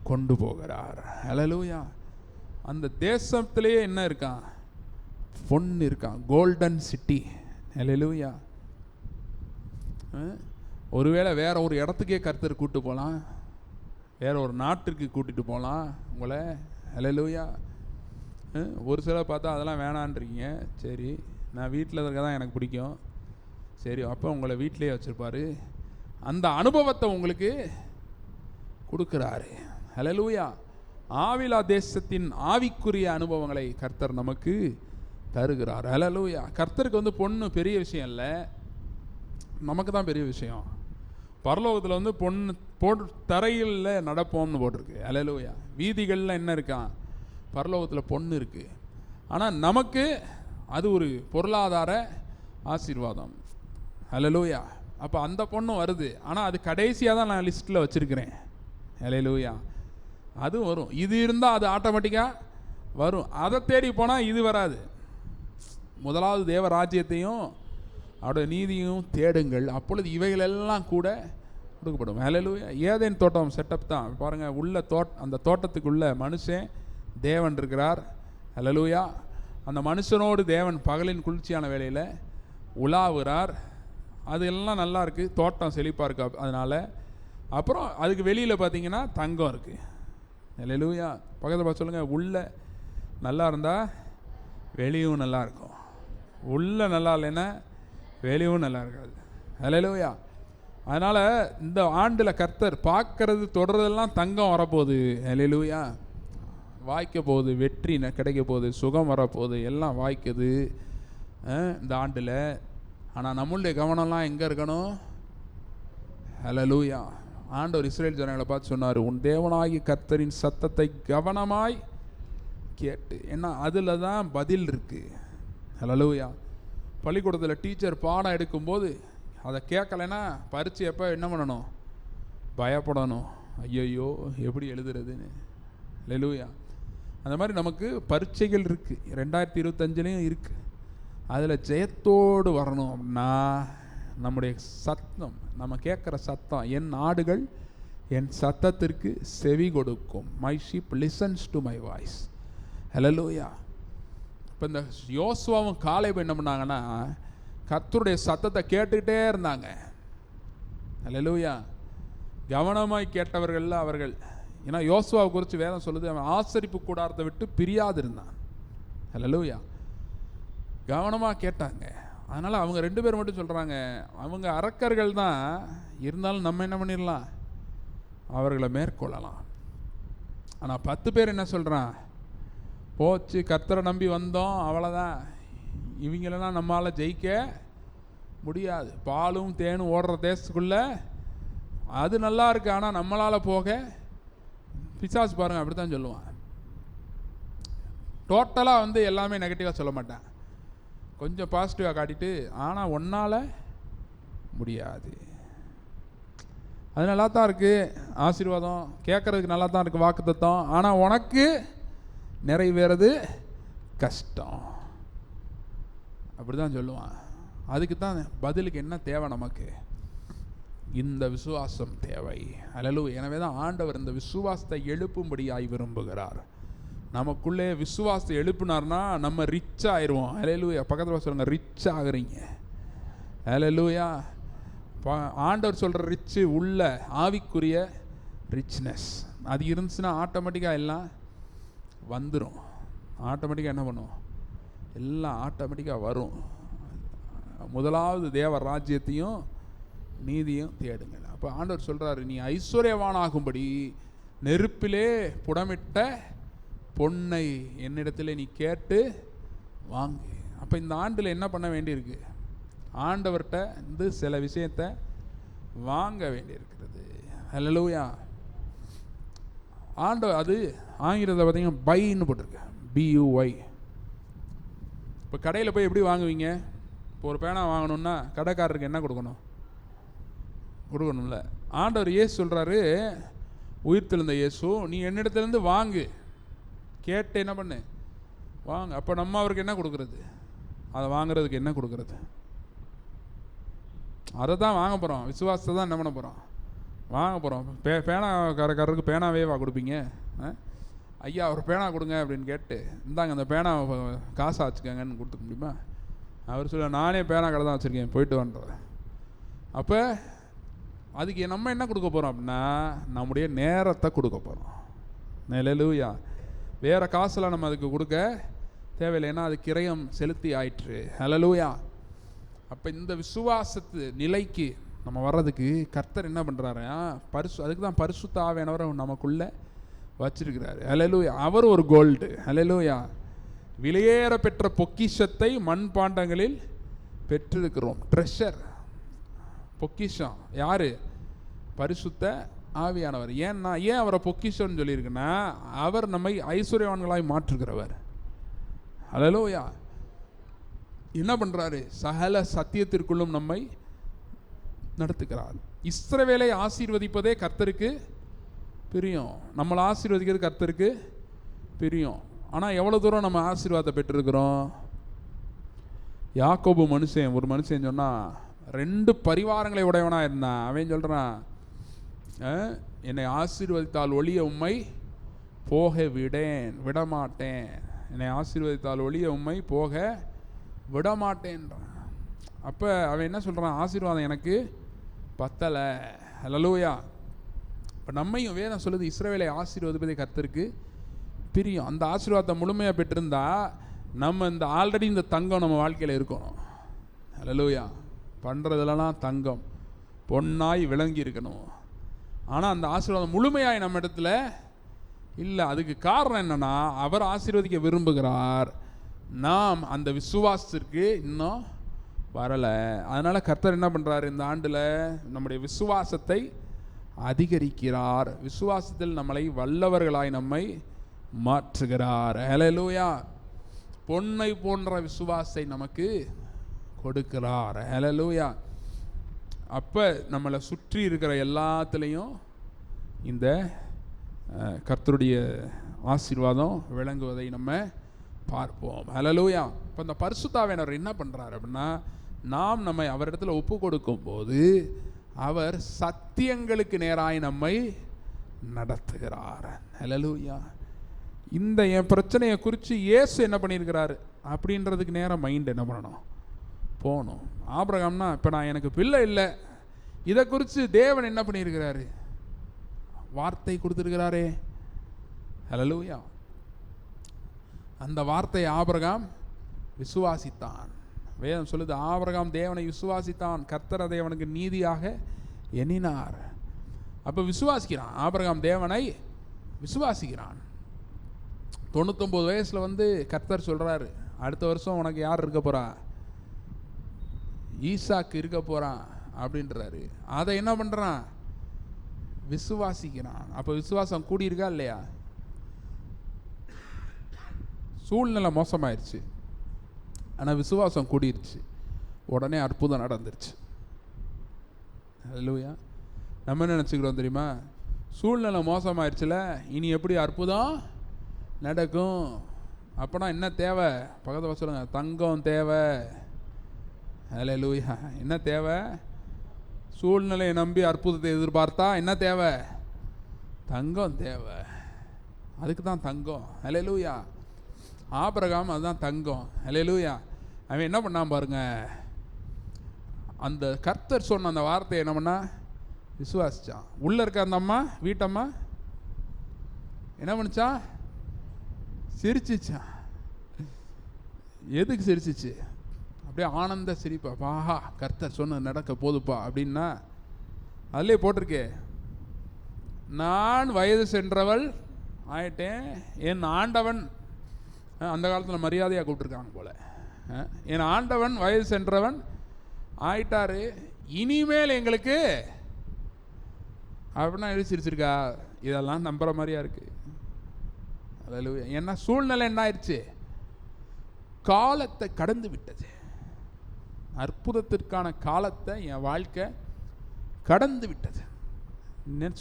கொண்டு போகிறார். ஹல்லேலூயா. அந்த தேசத்திலேயே என்ன இருக்கான்? பொன் இருக்கான், கோல்டன் சிட்டி. ஹல்லேலூயா. ஒருவேளை வேற ஒரு இடத்துக்கே கர்த்தர் கூட்டு போகலாம், வேற ஒரு நாட்டுக்கு கூட்டிகிட்டு போகலாம் உங்களை. ஹல்லேலூயா. ஒரு சிலர் பார்த்தா அதெல்லாம் வேணான்றீங்க. சரி, நான் வீட்டில் இருக்க தான் எனக்கு பிடிக்கும். சரி, அப்போ உங்களை வீட்டிலே வச்சுருப்பாரு. அந்த அனுபவத்தை உங்களுக்கு கொடுக்குறாரு. ஹல்லேலூயா. ஆவிலா தேசத்தின் ஆவிக்குரிய அனுபவங்களை கர்த்தர் நமக்கு தருகிறார். ஹல்லேலூயா. கர்த்தருக்கு பொண்ணு பெரிய விஷயம் இல்லை, நமக்கு தான் பெரிய விஷயம். பரலோகத்தில் பொண்ணு தரையில் நடப்போம்னு போட்டிருக்கு. ஹல்லேலூயா. வீதிகளில் என்ன இருக்கான்? பரலோகத்தில் பொண்ணு இருக்குது. ஆனால் நமக்கு அது ஒரு பொருளாதார ஆசீர்வாதம். ஹல்லேலூயா. அப்போ அந்த பொண்ணு வருது. ஆனால் அது கடைசியாக தான் நான் லிஸ்ட்டில் வச்சுருக்கிறேன். ஹல்லேலூயா. அது வரும். இது இருந்தால் அது ஆட்டோமேட்டிக்காக வரும். அதை தேடி போனால் இது வராது. முதலாவது தேவ ராஜ்யத்தையும் அவருடைய நீதியும் தேடுங்கள், அப்பொழுது இவைகளெல்லாம் கூட கொடுக்கப்படும். ஹல்லேலூயா. ஏதேன் தோட்டம் செட்டப் தான் பாருங்கள். உள்ள அந்த தோட்டத்துக்குள்ள மனுஷன் தேவன் இருக்கிறார். ஹல்லேலூயா. அந்த மனுஷனோடு தேவன் பகலின் குளிர்ச்சியான வேளையில் உலாவுறார். அது எல்லாம் நல்லா இருக்குது, தோட்டம் செழிப்பாக இருக்குது. அதனால் அப்புறம் அதுக்கு வெளியில் பார்த்தீங்கன்னா தங்கம் இருக்குது. ஹல்லேலூயா. பக்கத்தில் பார்த்து சொல்லுங்கள், உள்ள நல்லா இருந்தால் வெளியும் நல்லா இருக்கும், உள்ள நல்லா இல்லைன்னா வெளியும் நல்லா இருக்காது. ஹல்லேலூயா. அதனால் இந்த ஆண்டில் கர்த்தர் பார்க்கறது தொடர்றதெல்லாம் தங்கம் வரப்போகுது. ஹல்லேலூயா. வாய்க்க போகுது, வெற்றி கிடைக்க போகுது, சுகம் வரப்போகுது, எல்லாம் வாய்க்குது இந்த ஆண்டில். ஆனால் நம்மளுடைய கவனம்லாம் எங்கே இருக்கணும்? ஹல்லேலூயா. ஆண்டவர் இஸ்ரேல் ஜனங்களை பார்த்து சொன்னார், உன் தேவனாகிய கர்த்தரின் சத்தத்தை கவனமாய் கேட்டு. ஏன்னா அதில் தான் பதில் இருக்குது. ஹல்லேலூயா. பள்ளிக்கூடத்தில் டீச்சர் பாடம் எடுக்கும்போது அதை கேட்கலைன்னா பரீட்சை எப்போ என்ன பண்ணணும்? பயப்படணும். ஐயோ எப்படி எழுதுறதுன்னு. ஹல்லேலூயா. அந்த மாதிரி நமக்கு பரீட்சைகள் இருக்குது, 2025லேயும் இருக்குது. அதில் ஜெயத்தோடு வரணும் அப்படின்னா நம்முடைய சத்தம், நம்ம கேட்குற சத்தம், என் ஆடுகள் என் சத்தத்திற்கு செவி கொடுக்கும். My sheep listens to my voice. Hallelujah. இப்போ இந்த யோசுவாவும் காலேபும் என்ன பண்ணாங்கன்னா கர்த்தருடைய சத்தத்தை கேட்டுக்கிட்டே இருந்தாங்க. ஹல்லேலூயா. கவனமாய் கேட்டவர்கள் அவர்கள். ஏன்னா யோசுவாவை குறித்து வேதம் சொல்லுது, அவன் ஆசரிப்பு கூடாரத்தை விட்டு பிரியாது இருந்தான். ஹல்லேலூயா. கவனமாக கேட்டாங்க. அதனால் அவங்க 2 பேர் மட்டும் சொல்கிறாங்க, அவங்க அரக்கர்கள் தான், இருந்தாலும் நம்ம என்ன பண்ணிடலாம்? அவர்களை மேற்கொள்ளலாம். ஆனால் 10 பேர் என்ன சொல்கிறான்? போச்சு, கர்த்தரை நம்பி வந்தோம், அவ்வளோதான், இவங்களெல்லாம் நம்மளால் ஜெயிக்க முடியாது. பாலும் தேனும் ஓடுற தேசத்துக்குள்ளே அது நல்லா இருக்கு, ஆனால் நம்மளால் போக பிசாசு பாருங்க அப்படி தான் சொல்லுவான். டோட்டலாக எல்லாமே நெகட்டிவாக சொல்ல மாட்டேன், கொஞ்சம் பாசிட்டிவாக காட்டிட்டு ஆனால் ஒன்றால் முடியாது. அது நல்லா தான் இருக்குது, ஆசீர்வாதம் கேட்குறதுக்கு நல்லா தான் இருக்குது, வாக்குத்தத்தம். ஆனால் உனக்கு நிறைவேறது கஷ்டம். அப்படி தான் சொல்லுவான். அதுக்கு தான் பதிலுக்கு என்ன தேவை? நமக்கு இந்த விசுவாசம் தேவை. அல்லேலூயா. எனவே தான் ஆண்டவர் இந்த விசுவாசத்தை எழுப்பும்படியாய் விரும்புகிறார். நமக்குள்ளே விசுவாசத்தை எழுப்பினார்னா நம்ம ரிச் ஆயிடுவோம். அல்லேலூயா. பக்கத்தில் சொல்லுங்க, ரிச் ஆகுறீங்க. அல்லேலூயா. ஆண்டவர் சொல்கிற ரிச்சு உள்ள ஆவிக்குரிய ரிச்னஸ் அது இருந்துச்சுன்னா ஆட்டோமேட்டிக்காக எல்லாம் வந்துடும். ஆட்டோமேட்டிக்காக என்ன பண்ணும்? எல்லாம் ஆட்டோமேட்டிக்காக வரும். முதலாவது தேவ ராஜ்யத்தையும் நீதியும் தேடுங்க. அப்போ ஆண்டவர் சொல்கிறாரு, நீ ஐஸ்வர்யவானாகும்படி நெருப்பிலே புடமிட்ட பொன்னை என்னிடத்தில் நீ கேட்டு வாங்கு. அப்போ இந்த ஆண்டில் என்ன பண்ண வேண்டியிருக்கு? ஆண்டவர்கிட்ட வந்து சில விஷயத்தை வாங்க வேண்டியிருக்கிறது. அல்லேலூயா. ஆண்டவர் அது ஆங்கிலத்தை பார்த்தீங்கன்னா பைன்னு போட்டிருக்கு, BUY. இப்போ கடையில் போய் எப்படி வாங்குவீங்க? இப்போ ஒரு பேனா வாங்கணுன்னா கடைக்காரருக்கு என்ன கொடுக்கணும்ல. ஆண்டவர் இயேசு சொல்கிறாரு, உயிர்த்தெழுந்த இயேசு, நீ என்னிடத்துலேருந்து வாங்கு, கேட்டு என்ன பண்ணு, வாங்க. அப்போ நம்ம அவருக்கு என்ன கொடுக்குறது? அதை வாங்குறதுக்கு என்ன கொடுக்குறது? அதை தான் வாங்க போகிறோம். விசுவாசத்தை தான் என்ன பண்ண போகிறோம்? வாங்க போகிறோம். பேனாக்காரருக்கு பேனாவே கொடுப்பீங்க? ஐயா ஒரு பேனா கொடுங்க அப்படின்னு கேட்டு, இந்தாங்க அந்த பேனா காசை வச்சுக்கோங்கன்னு கொடுத்துக்க முடியுமா? அவர் சொல்ல, நானே பேனா கடை தான் வச்சுருக்கேன், போயிட்டு வந்துடுறேன். அப்போ அதுக்கு நம்ம என்ன கொடுக்க போகிறோம் அப்படின்னா, நம்முடைய நேரத்தை கொடுக்க போகிறோம். அல்லேலூயா. வேறு காசுலாம் நம்ம அதுக்கு கொடுக்க தேவையில்லை, ஏன்னா அது கிரயம் செலுத்தி ஆயிற்று. அல்லேலூயா. அப்போ இந்த விசுவாசத்து நிலைக்கு நம்ம வர்றதுக்கு கர்த்தர் என்ன பண்ணுறாரு? அதுக்கு தான் பரிசுத்த ஆவியானவரை நமக்குள்ளே வச்சிருக்கிறாரு. அல்லேலூயா. அவர் ஒரு கோல்டு. அல்லேலூயா. விலையேற பெற்ற பொக்கிஷத்தை மண்பாண்டங்களில் பெற்றிருக்கிறோம். ட்ரெஷர், பொக்கிஷம் யாரு? பரிசுத்த ஆவியானவர். ஏன் அவரை பொக்கிஷம்னு சொல்லியிருக்குன்னா, அவர் நம்மை ஐஸ்வர்யவான்களாய் மாற்றுகிறவர். அல்லேலூயா. என்ன பண்ணுறாரு? சகல சத்தியத்திற்குள்ளும் நம்மை நடத்துகிறார். இஸ்ரவேலை ஆசீர்வதிப்பதே கர்த்தருக்கு பிரியம். நம்மளை ஆசீர்வதிக்கிறது கர்த்தருக்கு பிரியம். ஆனால் எவ்வளோ தூரம் நம்ம ஆசீர்வாதத்தை பெற்றிருக்கிறோம்? யாக்கோபு ஒரு மனுஷன் சொன்னால், 2 பரிவாரங்களை உடையவனாக இருந்தான். அவன் சொல்கிறான், என்னை ஆசீர்வதித்தால் ஒழிய உம்மை போக விடமாட்டேன். என்னை ஆசீர்வதித்தால் ஒழிய உம்மை போக விடமாட்டேன்றான். அப்போ அவன் என்ன சொல்கிறான்? ஆசீர்வாதம் எனக்கு பத்தலை. அல்லேலூயா. இப்போ நம்மையும் வேதம் சொல்லுது, இஸ்ரவேலை ஆசீர்வதிப்பதே கர்த்தருக்கு பிரியம். அந்த ஆசீர்வாதத்தை முழுமையாக பெற்றிருந்தா நம்ம இந்த ஆல்ரெடி இந்த தங்கம் நம்ம வாழ்க்கையில் இருக்கணும். அல்லேலூயா. பண்ணுறதுலாம் தங்கம் பொன்னாய் விளங்கி இருக்கணும். ஆனால் அந்த ஆசீர்வாதம் முழுமையாய் நம்ம இடத்துல இல்லை. அதுக்கு காரணம் என்னன்னா, அவர் ஆசீர்வதிக்க விரும்புகிறார், நாம் அந்த விசுவாசத்திற்கு இன்னும் வரலை. அதனால் கர்த்தர் என்ன பண்ணுறாரு? இந்த ஆண்டில் நம்முடைய விசுவாசத்தை அதிகரிக்கிறார். விசுவாசத்தில் நம்மளை வல்லவர்களாய் நம்மை மாற்றுகிறார். ஹல்லேலூயா. பொன்னை போன்ற விசுவாசத்தை நமக்கு கொடுக்கிறார். ஹல்லேலூயா. அப்போ நம்மளை சுற்றி இருக்கிற எல்லாத்துலேயும் இந்த கர்த்தருடைய ஆசீர்வாதம் விளங்குவதை நம்ம பார்ப்போம். ஹல்லேலூயா. இப்போ இந்த பரிசுத்த ஆவியானவர் என்ன பண்ணுறார் அப்படின்னா, நாம் நம்மை அவரிடத்தில் ஒப்பு கொடுக்கும் போது அவர் சத்தியங்களுக்கு நேராய் நம்மை நடத்துகிறார். ஹல்லேலூயா. இந்த என் பிரச்சனையை குறித்து இயேசு என்ன பண்ணியிருக்கிறாரு அப்படின்றதுக்கு நேரம் மைண்ட் என்ன பண்ணணும்? போகணும். ஆபிரகாம்னா, இப்போ எனக்கு பிள்ளை இல்லை, இதை குறித்து தேவன் என்ன பண்ணியிருக்கிறாரு? வார்த்தை கொடுத்துருக்கிறாரே. ஹல்லேலூயா. அந்த வார்த்தையை ஆபிரகாம் விசுவாசித்தான். வேதம் சொல்லுது, ஆபிரகாம் தேவனை விசுவாசித்தான், கர்த்தர் அதை அவனுக்கு நீதியாக எண்ணினார். அப்போ விசுவாசிக்கிறான். ஆபிரகாம் தேவனை விசுவாசிக்கிறான். 99 வயசில் கர்த்தர் சொல்கிறாரு, அடுத்த வருஷம் உனக்கு யார் இருக்க போகிறா? ஈசாக்கு இருக்க போகிறான் அப்படின்றாரு. அதை என்ன பண்ணுறான்? விசுவாசிக்கிறான். அப்போ விசுவாசம் கூடியிருக்கா இல்லையா? சூழ்நிலை மோசமாயிருச்சு, ஆனால் விசுவாசம் கூடிருச்சு. உடனே அற்புதம் நடந்துருச்சு. ஹல்லேலூயா. நம்ம என்ன நினச்சிக்கிறோம் தெரியுமா? சூழ்நிலை மோசமாயிடுச்சுல, இனி எப்படி அற்புதம் நடக்கும்? அப்போனா என்ன தேவை? பக்கத்தில் சொல்லுங்க, தங்கம் தேவை. ஹல்லேலூயா. என்ன தேவை? சூழ்நிலையை நம்பி அற்புதத்தை எதிர்பார்த்தா என்ன தேவை? தங்கம் தேவை. அதுக்கு தான் தங்கம். ஹல்லேலூயா. ஆபிரகாம் அதுதான் தங்கம். ஹல்லேலூயா. அவன் என்ன பண்ணான் பாருங்க, அந்த கர்த்தர் சொன்ன அந்த வார்த்தையை என்ன பண்ணா? விசுவாசிச்சான். உள்ள இருக்க அந்த அம்மா, வீட்டம்மா என்ன பண்ணுச்சா? சிரிச்சிச்சான். எதுக்கு சிரிச்சிச்சு? அப்படியே ஆனந்த சிரிப்பா. பாஹா, கர்த்தர் சொன்ன நடக்க போதுப்பா அப்படின்னா அதிலே போட்டிருக்கே, நான் வயது சென்றவள் ஆயிட்டேன், என் ஆண்டவன். அந்த காலத்தில் மரியாதையாக கூப்பிட்டுருக்காங்க போல. என் ஆண்டவன் வயது சென்றவன் ஆயிட்டாரு, இனிமேல் எங்களுக்கு அப்படின்னா எழுச்சிருச்சிருக்கா? இதெல்லாம் நம்புற மாதிரியா இருக்கு. அதில் என்ன சூழ்நிலை என்ன ஆயிடுச்சு? காலத்தை கடந்து விட்டது. அற்புதத்திற்கான காலத்தை என் வாழ்க்கை கடந்து விட்டது.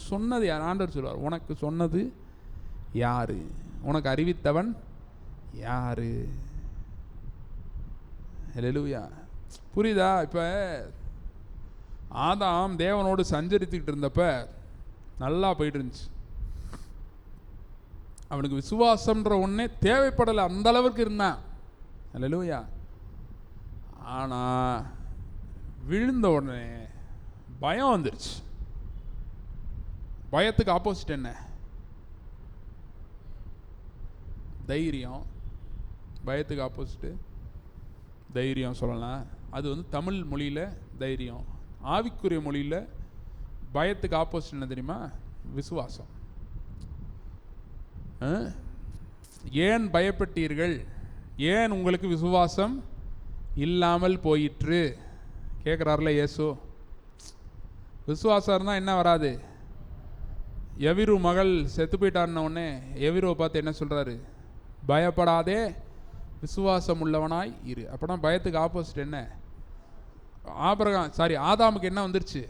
சொன்னது யார்? ஆண்டவர் சொல்வார், உனக்கு சொன்னது யாரு? உனக்கு அறிவித்தவன் யாரு? ஹல்லேலூயா. புரியுதா? இப்போ ஆதாம் தேவனோடு சஞ்சரித்துக்கிட்டு இருந்தப்ப நல்லா போயிட்டு இருந்துச்சு. அவனுக்கு விசுவாசம்ன்ற ஒன்றே தேவைப்படலை, அந்த அளவுக்கு இருந்தான். ஹல்லேலூயா. ஆனால் விழுந்த உடனே பயம் வந்துருச்சு. பயத்துக்கு ஆப்போசிட் என்ன? தைரியம். பயத்துக்கு ஆப்போசிட்டு தைரியம் சொல்லலாம். அது வந்து தமிழ் மொழியில் தைரியம். ஆவிக்குரிய மொழியில் பயத்துக்கு ஆப்போசிட் என்ன தெரியுமா? விசுவாசம். ஏன் பயப்பட்டீர்கள்? ஏன் உங்களுக்கு விசுவாசம் இல்லாமல் போயிற்று கேட்குறாருல இயேசு. விசுவாசம் இருந்தால் என்ன வராது? எவிரு மகள் செத்து போயிட்டான்னு உடனே எவிருவை பார்த்து என்ன சொல்கிறாரு? பயப்படாதே, விசுவாசம் உள்ளவனாய் இரு. அப்படின்னா பயத்துக்கு ஆப்போசிட் என்ன? ஆதாமுக்கு என்ன வந்துருச்சு?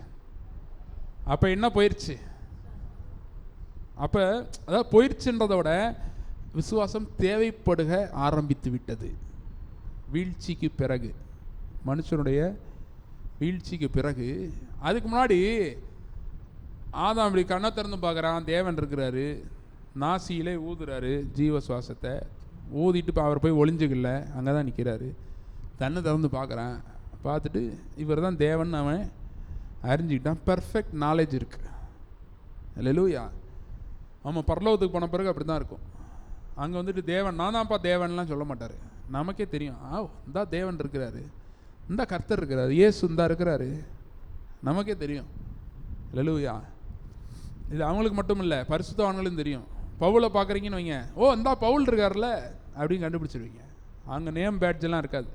அப்போ என்ன போயிடுச்சு? அப்போ அதாவது போயிடுச்சுன்றதை விட விசுவாசம் தேவைப்படுக ஆரம்பித்து விட்டது. வீழ்ச்சிக்கு பிறகு, மனுஷனுடைய வீழ்ச்சிக்கு பிறகு. அதுக்கு முன்னாடி ஆதாம் இப்படி கண்ணை திறந்து பார்க்குறான், தேவன் இருக்கிறாரு, நாசியிலே ஊதுறாரு ஜீவ சுவாசத்தை. ஊதிட்டு இப்போ அவர் போய் ஒளிஞ்சுக்கல, அங்கே தான் நிற்கிறாரு. தன்னை திறந்து பார்க்குறான். பார்த்துட்டு இவர் தான் தேவன் அவன் அறிஞ்சிக்கிட்டான். பர்ஃபெக்ட் நாலேஜ் இருக்குது. ஹல்லேலூயா. ஆமாம், பரலோகத்துக்கு போன பிறகு அப்படி தான் இருக்கும். அங்கே வந்துட்டு தேவன் நான் தான்ப்பா தேவன்லாம் சொல்ல மாட்டார். நமக்கே தெரியும், இந்தா தேவன் இருக்கிறாரு, இந்த கர்த்தர் இருக்கிறாரு, இயேசு இந்தா இருக்கிறாரு, நமக்கே தெரியும். ஹல்லேலூயா. இது அவங்களுக்கு மட்டும் இல்லை, பரிசுத்தவான்களும் தெரியும். பவுலை பார்க்குறீங்கன்னு வைங்க, இந்தா பவுல் இருக்கார்ல அப்படின்னு கண்டுபிடிச்சிருவீங்க. அங்கே நேம் பேட்ஜெல்லாம் இருக்காது.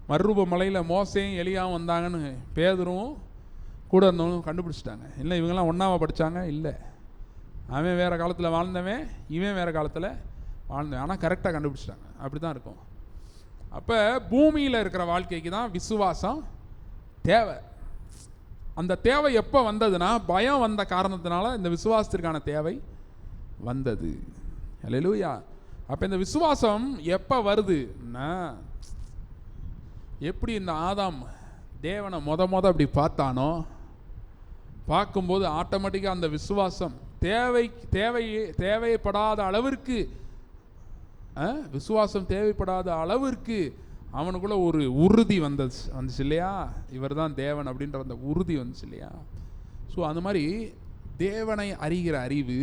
மறுரூப மலையில் மோசேயும் எலியாவும் வந்தாங்கன்னு பேதுருவும் கூட இருந்தவங்களும் கண்டுபிடிச்சிட்டாங்க. இல்லை இவங்கெல்லாம் ஒன்றாவா படித்தாங்க? இல்லை, அவன் வேறு காலத்தில் வாழ்ந்தவன், இவன் வேறு காலத்தில் வாழ்ந்தவன். ஆனால் கரெக்டாக கண்டுபிடிச்சிட்டாங்க. அப்படி தான் இருக்கும். அப்போ பூமியில் இருக்கிற வாழ்க்கைக்கு தான் விசுவாசம் தேவை. அந்த தேவை எப்போ வந்ததுன்னா, பயம் வந்த காரணத்தினால இந்த விசுவாசத்திற்கான தேவை வந்தது. ஹல்லேலூயா. அப்போ இந்த விசுவாசம் எப்போ வருதுன்னா, எப்படி இந்த ஆதாம் தேவனை அப்படி பார்த்தானோ, பார்க்கும்போது ஆட்டோமேட்டிக்காக அந்த விசுவாசம் தேவைப்படாத அளவிற்கு, விசுவாசம் தேவைப்படாத அளவிற்கு அவனுக்குள்ள ஒரு உறுதி வந்துச்சு இல்லையா? இவர் தான் தேவன் அப்படின்ற அந்த உறுதி வந்துச்சு இல்லையா? ஸோ அந்த மாதிரி தேவனை அறிகிற அறிவு,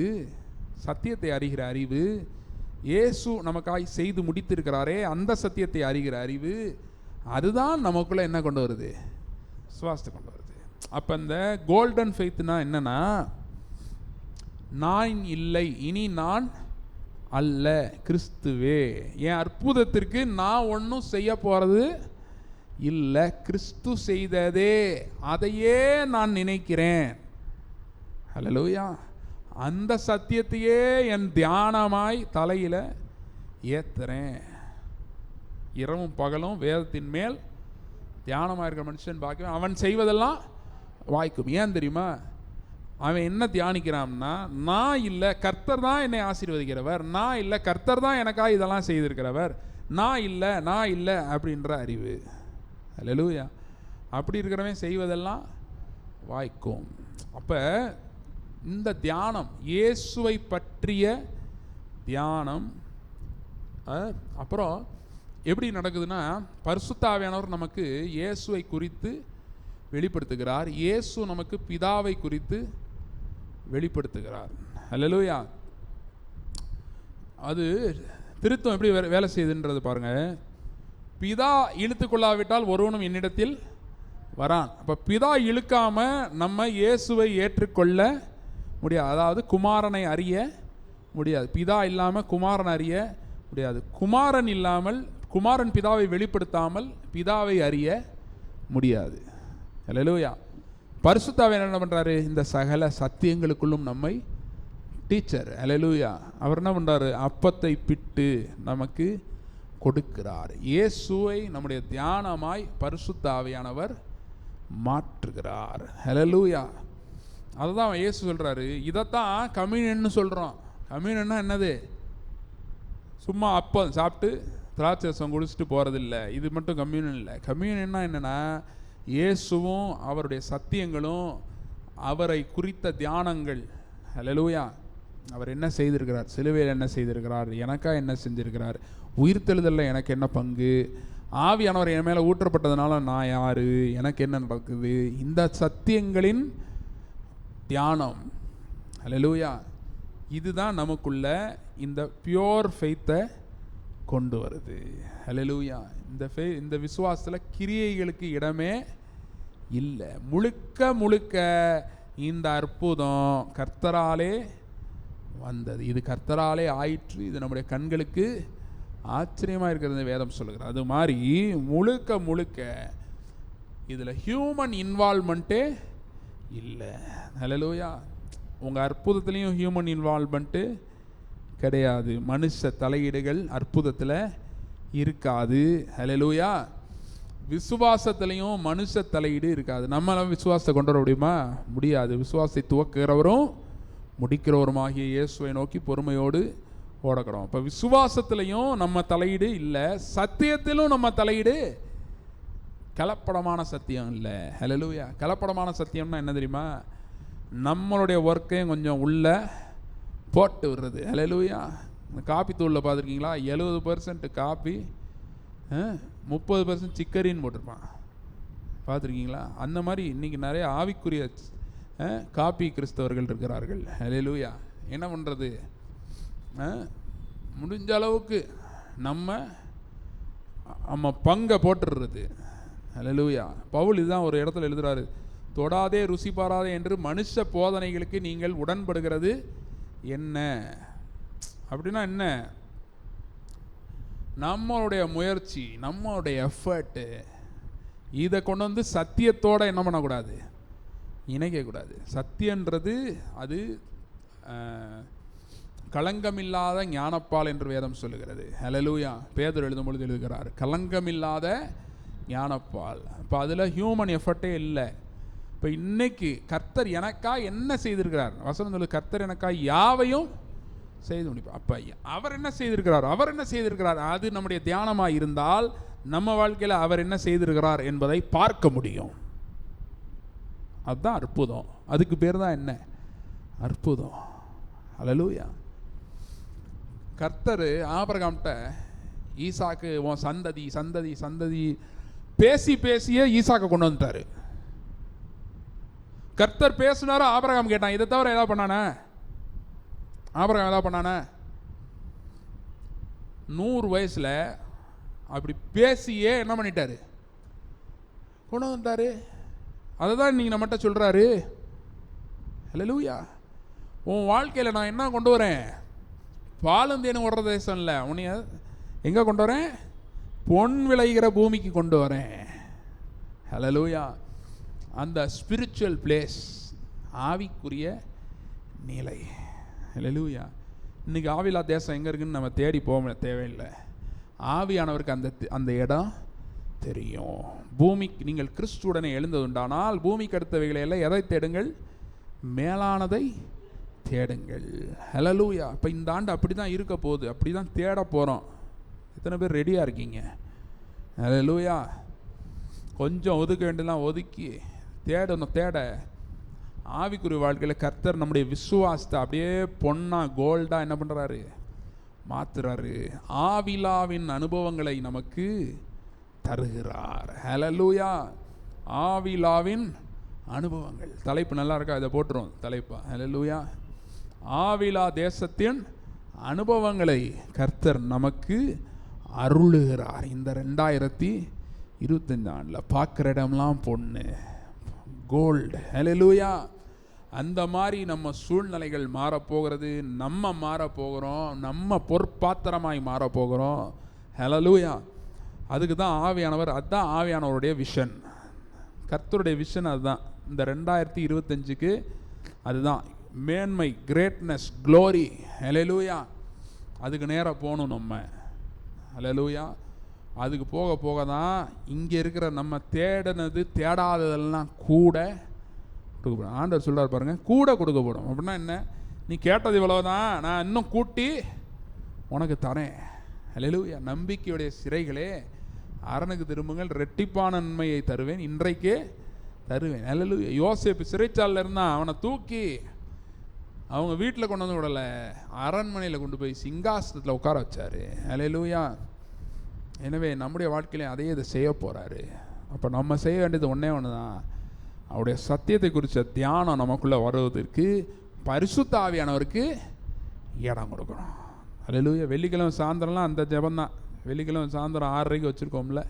சத்தியத்தை அறிகிற அறிவு, இயேசு நமக்காய் செய்து முடித்திருக்கிறாரே அந்த சத்தியத்தை அறிகிற அறிவு, அதுதான் நமக்குள்ள என்ன கொண்டு வருது? விசுவாசத்தை கொண்டு வருது. அப்போ இந்த கோல்டன் ஃபெய்த்னா என்னன்னா, நான் இல்லை, இனி நான் அல்ல, கிறிஸ்துவே. என் அற்புதத்திற்கு நான் ஒன்றும் செய்ய போகிறது இல்லை, கிறிஸ்து செய்ததே அதையே நான் நினைக்கிறேன். ஹல்லேலூயா. அந்த சத்தியத்தையே என் தியானமாய் தலையில் ஏற்றுறேன். இரவும் பகலும் வேதத்தின் மேல் தியானமாக இருக்கிற மனுஷன் பார்க்குவேன், அவன் செய்வதெல்லாம் வாய்க்கும். ஏன் தெரியுமா? அவன் என்ன தியானிக்கிறான்னா, நான் இல்லை, கர்த்தர் தான் என்னை ஆசீர்வதிக்கிறவர், நான் இல்லை, கர்த்தர் தான் எனக்காக இதெல்லாம் செய்திருக்கிறவர், நான் இல்லை அப்படின்ற அறிவு. அல்லேலூயா. அப்படி இருக்கிறவன் செய்வதெல்லாம் வாய்க்கும். அப்போ இந்த தியானம், இயேசுவை பற்றிய தியானம், அப்புறம் எப்படி நடக்குதுன்னா, பரிசுத்த ஆவியானவர் நமக்கு இயேசுவை குறித்து வெளிப்படுத்துகிறார், இயேசு நமக்கு பிதாவை குறித்து வெளிப்படுத்துகிறார். அல்லேலூயா. அது திருத்தம் எப்படி வேலை செய்யுதுன்றது பாருங்க. பிதா இழுத்து கொள்ளாவிட்டால் ஒருவனும் என்னிடத்தில் வரான். அப்போ பிதா இழுக்காம நம்ம இயேசுவை ஏற்றுக்கொள்ள முடியாது. அதாவது குமாரனை அறிய முடியாது. பிதா இல்லாமல் குமாரன் அறிய முடியாது. குமாரன் இல்லாமல், குமாரன் பிதாவை வெளிப்படுத்தாமல் பிதாவை அறிய முடியாது. அல்லேலூயா. பரிசுத்த ஆவியானவர் என்ன பண்ணுறாரு? இந்த சகல சத்தியங்களுக்குள்ளும் நம்மை டீச்சர். அல்லேலூயா. அவர் என்ன பண்ணுறாரு? அப்பத்தை பிட்டு நமக்கு கொடுக்கிறார். இயேசுவை நம்முடைய தியானமாய் பரிசுத்த ஆவியானவர் மாற்றுகிறார். அல்லேலூயா. அதுதான் இயேசு சொல்கிறாரு. இதைத்தான் கம்யூனியன்னு சொல்கிறோம். கம்யூனியன்னா என்னது? சும்மா அப்பம் சாப்பிட்டு திராட்சை ரசம் குடிச்சிட்டு போகிறதில்ல. இது மட்டும் கம்யூனியன் இல்லை. கம்யூனியன்னா என்னென்னா, இயேசுவும் அவருடைய சத்தியங்களும் அவரை குறித்த தியானங்கள். அல்லேலூயா. அவர் என்ன செய்திருக்கிறார், சிலுவையில் என்ன செய்திருக்கிறார், எனக்காக என்ன செஞ்சிருக்கிறார், உயிர்த்தெழுதலில் எனக்கு என்ன பங்கு, ஆவியானவர் என் மேலே ஊற்றப்பட்டதுனால நான் யார், எனக்கு என்ன நடக்குது, இந்த சத்தியங்களின் தியானம். அல்லேலூயா. இதுதான் நமக்குள்ள இந்த பியோர் ஃபெய்த்தை கொண்டு வருது. அல்லேலூயா. இந்த விசுவாசத்தில் கிரியைகளுக்கு இடமே இல்லை. முழுக்க முழுக்க இந்த அற்புதம் கர்த்தராலே வந்தது. இது கர்த்தராலே ஆயிற்று. இது நம்முடைய கண்களுக்கு ஆச்சரியமாக இருக்கிறது வேதம் சொல்லுகிறது. அது மாதிரி முழுக்க முழுக்க இதில் ஹியூமன் இன்வால்மெண்ட்டே இல்லை. அல்லேலூயா. உங்கள் அற்புதத்துலேயும் ஹியூமன் இன்வால்மெண்ட்டு கிடையாது. மனுஷ தலையீடுகள் அற்புதத்தில் இருக்காது. அல்லேலூயா. விசுவாசத்துலேயும் மனுஷ தலையீடு இருக்காது. நம்மளாம் விசுவாசத்தை கொண்டு வர முடியுமா? முடியாது. விசுவாசத்தை துவக்கிறவரும் முடிக்கிறவருமாகிய இயேசுவை நோக்கி பொறுமையோடு ஓடக்கிறோம். இப்போ விசுவாசத்துலேயும் நம்ம தலையீடு இல்லை, சத்தியத்திலும் நம்ம தலையீடு. கலப்படமான சத்தியம் இல்லை. அல்லேலூயா. கலப்படமான சத்தியம்னா என்ன தெரியுமா? நம்மளுடைய ஒர்க்கையும் கொஞ்சம் உள்ள போட்டு விடுறது. அல்லேலூயா. காப்பி தூளில் பார்த்துருக்கீங்களா? 70% காப்பி, 30% சிக்கரின்னு போட்டிருப்பான். பார்த்துருக்கீங்களா? அந்த மாதிரி இன்றைக்கி நிறைய ஆவிக்குரிய காப்பி கிறிஸ்தவர்கள் இருக்கிறார்கள். அல்லேலூயா. என்ன பண்ணுறது? முடிஞ்ச அளவுக்கு நம்ம பங்கை போட்டுடுறது. அல்லேலூயா. பவுல் இதுதான் ஒரு இடத்துல எழுதுறாரு, தொடாதே ருசி பாராதே என்று மனுஷ போதனைகளுக்கு நீங்கள் உடன்படுகிறது என்ன? அப்படின்னா என்ன? நம்மளுடைய முயற்சி, நம்மளுடைய எஃபர்ட்டு, இதை கொண்டு வந்து சத்தியத்தோடு என்ன பண்ணக்கூடாது, இணைக்கக்கூடாது. சத்தியன்றது அது களங்கமில்லாத ஞானப்பால் என்று வேதம் சொல்லுகிறது. அல்லேலூயா. பேதுரு எழுதும் பொழுது எழுதுகிறார், களங்கமில்லாத ஞானப்பால். இப்போ அதில் ஹியூமன் எஃபர்ட்டே இல்லை. இப்போ இன்னைக்கு கர்த்தர் எனக்கா என்ன செய்திருக்கிறார்? வசனம் சொல்லு, கர்த்தர் எனக்கா யாவையும் செய்து முடிப்பார். அப்போ அவர் என்ன செய்திருக்கிறார், அவர் என்ன செய்திருக்கிறார், அது நம்முடைய தியானமாக இருந்தால் நம்ம வாழ்க்கையில் அவர் என்ன செய்திருக்கிறார் என்பதை பார்க்க முடியும். அதுதான் அற்புதம். அதுக்கு பேர் தான் என்ன? அற்புதம். அல்லேலூயா. கர்த்தர் ஆபிரகாம்கிட்ட ஈசாக்கு உன் சந்ததி சந்ததி சந்ததி பேசி பேசியே ஈசாக்கை கொண்டு வந்துட்டாரு. கர்த்தர் பேசினாரோ ஆபிரகாம் கேட்டான். இதை தவிர ஏதாவது பண்ணானே? ஆபிரகாம் ஏதாவது பண்ணானே? 100 வயசில் அப்படி பேசியே என்ன பண்ணிட்டாரு? கொண்டு வந்துட்டாரு. அதை தான் நீங்கள் நம்மகிட்ட சொல்கிறாரு. அல்லேலூயா. உன் வாழ்க்கையில் நான் என்ன கொண்டு வரேன்? பாலும் தேனும் ஓடுற தேசம் இல்லை, உன்னைய எங்கே கொண்டு வரேன்? பொன் விளைகிற பூமிக்கு கொண்டு வரேன். அல்லேலூயா. அந்த ஸ்பிரிச்சுவல் பிளேஸ், ஆவிக்குரிய நிலை. அல்லேலூயா. இன்றைக்கி ஆவிலா தேசம் எங்கே இருக்குன்னு நம்ம தேடி போக தேவையில்லை. ஆவியானவருக்கு அந்த இடம் தெரியும். பூமிக்கு நீங்கள் கிறிஸ்துவுடனே எழுந்ததுண்டானால் பூமிக்கு அடுத்தவைகளை எல்லாம் எதை தேடுங்கள்? மேலானதை தேடுங்கள். ஹல்லேலூயா. இப்போ இந்த ஆண்டு அப்படி தான் இருக்க போகுது, அப்படி தான் தேட போகிறோம். எத்தனை பேர் ரெடியாக இருக்கீங்க? ஹல்லேலூயா. கொஞ்சம் ஒதுக்க வேண்டியதெல்லாம் ஒதுக்கி தேடணும். தேட ஆவிக்குரிய வாழ்க்கையில் கர்த்தர் நம்முடைய விசுவாசத்தை அப்படியே பொன்னா கோல்டாக என்ன பண்ணுறாரு? மாத்துறாரு. ஆவிலாவின் அனுபவங்களை நமக்கு தருகிறார். ஹல்லேலூயா. ஆவிலாவின் அனுபவங்கள். தலைப்பு நல்லா இருக்கா? இதை போட்டுரும் தலைப்பா. ஹல்லேலூயா. ஆவிலா தேசத்தின் அனுபவங்களை கர்த்தர் நமக்கு அருளுகிறார். இந்த 2025 ஆண்டில் பார்க்குற இடம்லாம் பொண்ணு கோல்டு. ஹல்லேலூயா. அந்த மாதிரி நம்ம சூழ்நிலைகள் மாறப்போகிறது, நம்ம மாறப்போகிறோம், நம்ம பொற்பாத்திரமாய் மாறப்போகிறோம். ஹல்லேலூயா. அதுக்கு தான் ஆவியானவர், அதுதான் ஆவியானவருடைய விஷன், கர்த்தருடைய விஷன். அதுதான் இந்த 2025க்கு அதுதான் மேன்மை, கிரேட்னஸ், க்ளோரி. ஹல்லேலூயா. அதுக்கு நேராக போகணும் நம்ம. ஹல்லேலூயா. அதுக்கு போக போக தான் இங்கே இருக்கிற நம்ம தேடினது தேடாததெல்லாம் கூட கொடுக்கப்படும். ஆண்டவர் சொல்கிறார் பாருங்க, கூட கொடுக்கப்படும். அப்படின்னா என்ன? நீ கேட்டது இவ்வளவுதான், நான் இன்னும் கூட்டி உனக்கு தரேன். ஹல்லேலூயா. நம்பிக்கையுடைய சிறைகளே அரணுக்கு திரும்புங்கள், ரெட்டிப்பான நன்மையை தருவேன், இன்றைக்கே தருவேன். ஹல்லேலூயா. யோசேப்பு சிறைச்சாலையில் இருந்தால் அவனை தூக்கி அவங்க வீட்டில் கொண்டு வந்து விடலை, அரண்மனையில் கொண்டு போய் சிங்காசனத்தில் உட்கார வச்சார். ஹல்லேலூயா. எனவே நம்முடைய வாழ்க்கையிலே அதையே இதை செய்ய போகிறாரு. அப்போ நம்ம செய்ய வேண்டியது ஒன்றே ஒன்று தான், அவருடைய சத்தியத்தை குறித்த தியானம் நமக்குள்ளே வருவதற்கு பரிசுத்த ஆவியானவருக்கு இடம் கொடுக்கணும். ஹல்லேலூயா. வெள்ளிக்கிழமை சாயந்தரம்லாம் அந்த ஜெபந்தான். வெள்ளிக்கிழமை சாயந்தரம் 6:30 வச்சுருக்கோம்ல,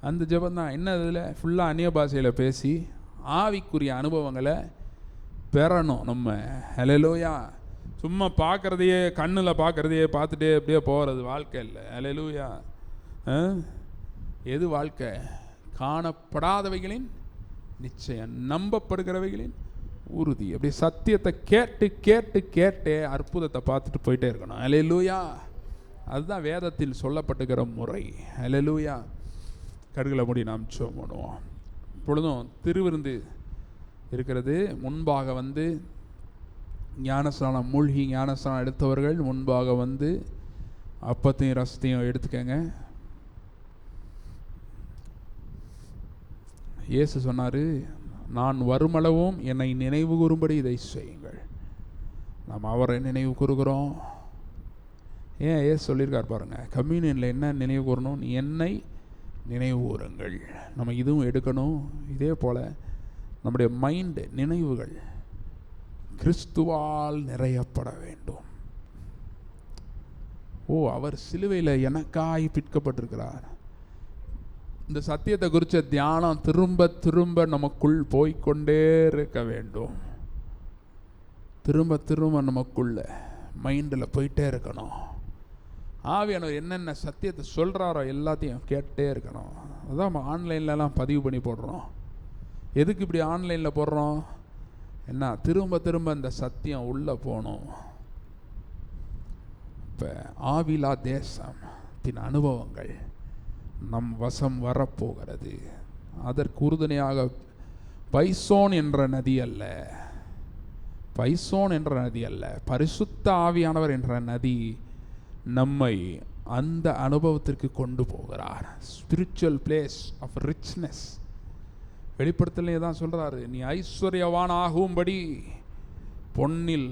அந்த ஜெபந்தான். என்ன இதில் ஃபுல்லாக அந்நிய பாஷையில் பேசி ஆவிக்குரிய அனுபவங்களை பெறணும் நம்ம. ஹல்லேலூயா. சும்மா பார்க்குறதையே, கண்ணில் பார்க்குறதையே பார்த்துட்டே அப்படியே போகிறது வாழ்க்கை இல்லை. ஹல்லேலூயா. எது வாழ்க்கை? காணப்படாதவைகளின் நிச்சயம், நம்பப்படுகிறவைகளின் உறுதி. அப்படி சத்தியத்தை கேட்டு கேட்டு கேட்டே அற்புதத்தை பார்த்துட்டு போயிட்டே இருக்கணும். ஹல்லேலூயா. அதுதான் வேதத்தில் சொல்லப்பட்டுக்கிற முறை. ஹல்லேலூயா. கடுகளை மூடி நாம் ஜெபம் பண்ணுவோம். இப்பொழுதும் திருவிருந்து இருக்கிறது. முன்பாக வந்து ஞானஸ்நானம், மூழ்கி ஞானஸ்நானம் எடுத்தவர்கள் முன்பாக வந்து அப்பத்தையும் ரசத்தையும் எடுத்துக்கங்க. இயேசு சொன்னார், நான் வருமளவும் என்னை நினைவு கூறும்படி இதை செய்யுங்கள். நாம் அவரை நினைவு கூறுகிறோம். ஏன் இயேசு சொல்லியிருக்கார் பாருங்க, கம்யூனியனில் என்ன நினைவு கூறணும்? என்னை நினைவு கூறுங்கள். நம்ம இதுவும் எடுக்கணும். இதே போல் நம்முடைய மைண்டு, நினைவுகள் கிறிஸ்துவால் நிறையப்பட வேண்டும். அவர் சிலுவையில் எனக்காய் பிற்கப்பட்டிருக்கிறார். இந்த சத்தியத்தை குறித்த தியானம் திரும்ப திரும்ப நமக்குள் போய்கொண்டே இருக்க வேண்டும். திரும்ப திரும்ப நமக்குள்ள மைண்டில் போயிட்டே இருக்கணும். ஆவியானவர் என்னென்ன சத்தியத்தை சொல்கிறாரோ எல்லாத்தையும் கேட்டே இருக்கணும். அதான் நம்ம ஆன்லைன்லலாம் பதிவு பண்ணி போடுறோம். எதுக்கு இப்படி ஆன்லைனில் போடுறோம்? என்ன, திரும்ப திரும்ப இந்த சத்தியம் உள்ளே போகணும். இப்போ ஆவிலா தேசத்தின் அனுபவங்கள் நம் வசம் வரப்போகிறது. அதற்கு உறுதுணையாக பைசோன் என்ற நதி அல்ல, பைசோன் என்ற நதி அல்ல, பரிசுத்த ஆவியானவர் என்ற நதி நம்மை அந்த அனுபவத்திற்கு கொண்டு போகிறார். Spiritual place of richness. வெளிப்படுத்தலே தான் சொல்கிறாரு, நீ ஐஸ்வர்யவான் ஆகும்படி பொன்னில்,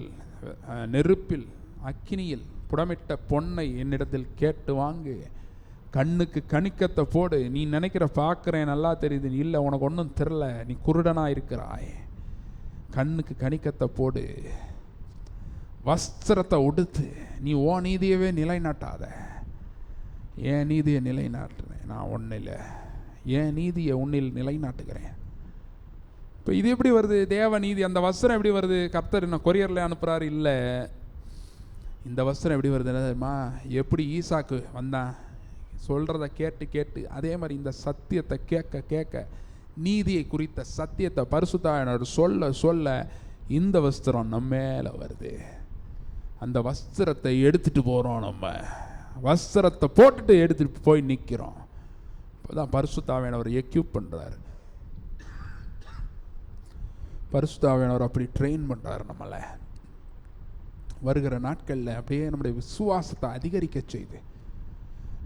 நெருப்பில், அக்கினியில் புடமிட்ட பொன்னை என்னிடத்தில் கேட்டு வாங்கு, கண்ணுக்கு கணிக்கத்தை போடு. நீ நினைக்கிற பார்க்குறேன் நல்லா தெரியுது, இல்லை உனக்கு ஒன்றும் தெரில, நீ குருடனாக இருக்கிறாய். கண்ணுக்கு கணிக்கத்தை போடு, வஸ்திரத்தை உடுத்து. நீ ஓ நீதியவே நிலைநாட்டாத, என் நீதியை நிலைநாட்டுறேன் நான் ஒன்றில், என் நீதியை உன்னில் நிலைநாட்டுகிறேன். இப்போ இது எப்படி வருது? தேவ நீதி. அந்த வஸ்திரம் எப்படி வருது? கர்த்தர் என்ன கொரியரில் அனுப்புகிறாரு? இல்லை. இந்த வஸ்திரம் எப்படி வருது தெரியுமா? எப்படி ஈசாக்கு வந்தான், சொல்கிறத கேட்டு கேட்டு, அதே மாதிரி இந்த சத்தியத்தை கேட்க கேட்க, நீதியை குறித்த சத்தியத்தை பரிசுத்தாவியானவர் சொல்ல சொல்ல இந்த வஸ்திரம் நம்ம மேலே வருது. அந்த வஸ்திரத்தை எடுத்துகிட்டு போகிறோம். நம்ம வஸ்திரத்தை போட்டுட்டு எடுத்துகிட்டு போய் நிற்கிறோம். இப்போ தான் பரிசுத்தாவியானவர் எக்யூப் பண்ணுறாரு. பரிசுத்த ஆவியானவர் அப்படி ட்ரெயின் பண்ணுறாரு நம்மளை. வருகிற நாட்களில் அப்படியே நம்முடைய விசுவாசத்தை அதிகரிக்க செய்து,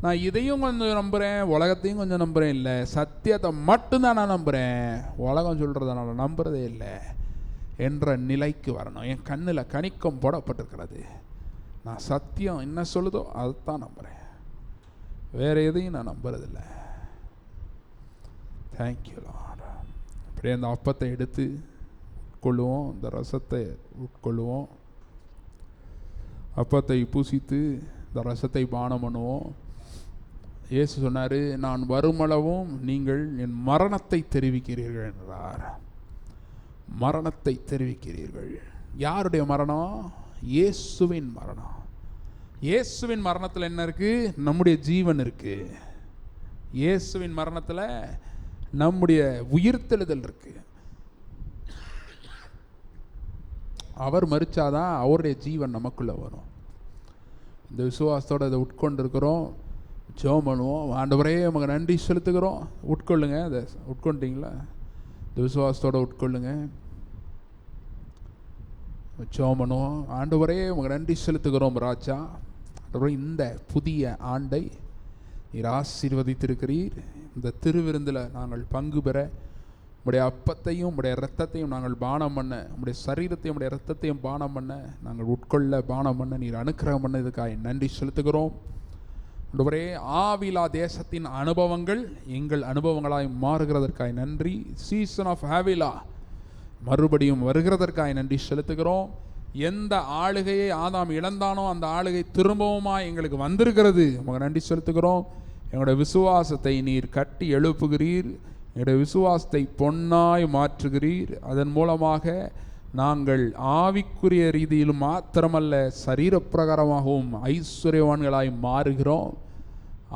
நான் இதையும் கொஞ்சம் நம்புகிறேன், உலகத்தையும் கொஞ்சம் நம்புகிறேன், இல்லை சத்தியத்தை மட்டும்தான் நான் நம்புகிறேன், உலகம் சொல்கிறத நான் நம்புகிறதே இல்லை என்ற நிலைக்கு வரணும். என் கண்ணில் கணிக்கம் போடப்பட்டிருக்கிறது, நான் சத்தியம் என்ன சொல்லுதோ அதைத்தான் நம்புகிறேன், வேறு எதையும் நான் நம்புறதில்லை. Thank you Lord. அப்படியே அந்த அப்பத்தை எடுத்து உட்கொள்ளுவோம், இந்த ரசத்தை உட்கொள்ளுவோம், அப்பத்தை பூசித்து இந்த ரசத்தை பானம் பண்ணுவோம். இயேசு சொன்னார், நான் வருமளவும் நீங்கள் என் மரணத்தை தெரிவிக்கிறீர்கள் என்றார். மரணத்தை தெரிவிக்கிறீர்கள். யாருடைய மரணம்? இயேசுவின் மரணம். இயேசுவின் மரணத்தில் என்ன இருக்கு? நம்முடைய ஜீவன் இருக்கு. இயேசுவின் மரணத்தில் நம்முடைய உயிர்த்தெழுதல் இருக்கு. அவர் மரிச்சாதான் அவருடைய ஜீவன் நமக்குள்ள வரும். இந்த விசுவாசத்தோடு அதை உட்கொண்டு இருக்கிறோம். ஜெபம் பண்ணுவோம். ஆண்டவரே நமக்கு நன்றி செலுத்துகிறோம். உட்கொள்ளுங்க. அதை உட்கொண்டீங்களா? இந்த விசுவாசத்தோடு உட்கொள்ளுங்க. ஜெபம் பண்ணுவோம். ஆண்டவரே நமக்கு நன்றி செலுத்துகிறோம் ராஜா. ஆண்டவரே, இந்த புதிய ஆண்டை நீர் ஆசீர்வதித்திருக்கிறீர். இந்த திருவிருந்தில் நாங்கள் பங்கு பெற உடைய அப்பத்தையும் உடைய இரத்தத்தையும் நாங்கள் பானம் பண்ண, உடைய சரீரத்தையும் உடைய இரத்தத்தையும் பானம் பண்ண, நாங்கள் உட்கொள்ள பானம் பண்ண நீர் அனுக்கிரகம் பண்ணதுக்காக நன்றி செலுத்துகிறோம். ஆண்டவரே, ஆவிலா தேசத்தின் அனுபவங்கள் எங்கள் அனுபவங்களாய் மாறுகிறதற்காக நன்றி. சீசன் ஆஃப் ஹாவிலா மறுபடியும் வருகிறதற்காக நன்றி செலுத்துகிறோம். எந்த ஆளுகையை ஆதாம் இழந்தானோ அந்த ஆளுகை திரும்பவுமா எங்களுக்கு வந்திருக்கிறது. உங்களுக்கு நன்றி செலுத்துகிறோம். எங்களுடைய விசுவாசத்தை நீர் கட்டி எழுப்புகிறீர். எங்களுடைய விசுவாசத்தை பொன்னாய் மாற்றுகிறீர். அதன் மூலமாக நாங்கள் ஆவிக்குரிய ரீதியிலும் மாத்திரமல்ல சரீரப்பிரகாரமாகவும் ஐஸ்வர்யவான்களாய் மாறுகிறோம்,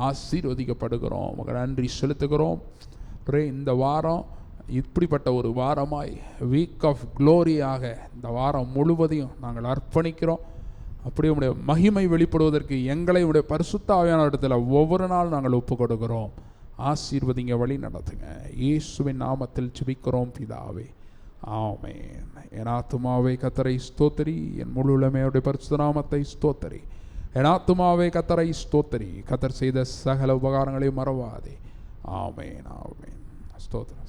ஆசீர்வதிக்கப்படுகிறோம். உங்களுக்கு நன்றி செலுத்துகிறோம். இந்த வாரம் இப்படிப்பட்ட ஒரு வாரமாய், வீக் ஆஃப் க்ளோரியாக இந்த வாரம் முழுவதையும் நாங்கள் அர்ப்பணிக்கிறோம். அப்படியே உடைய மகிமை வெளிப்படுவதற்கு எங்களை உடைய பரிசுத்த ஆவியான இடத்துல ஒவ்வொரு நாள் நாங்கள் ஒப்பு கொடுக்கிறோம். ஆசீர்வதிங்க, வழி நடத்துங்க. இயேசுவின் நாமத்தில் ஜெபிக்கிறோம் பிதாவே, ஆமென். என் ஆத்துமாவே கர்த்தரை ஸ்தோத்திரி, என் முழு உலமையுடைய பரிசுத்த நாமத்தை ஸ்தோத்திரி. என் ஆத்துமாவே கர்த்தரை ஸ்தோத்திரி, கர்த்தர் செய்த சகல உபகாரங்களையும் மறவாதே. ஆமென், ஆமென். ஸ்தோத்திரம்.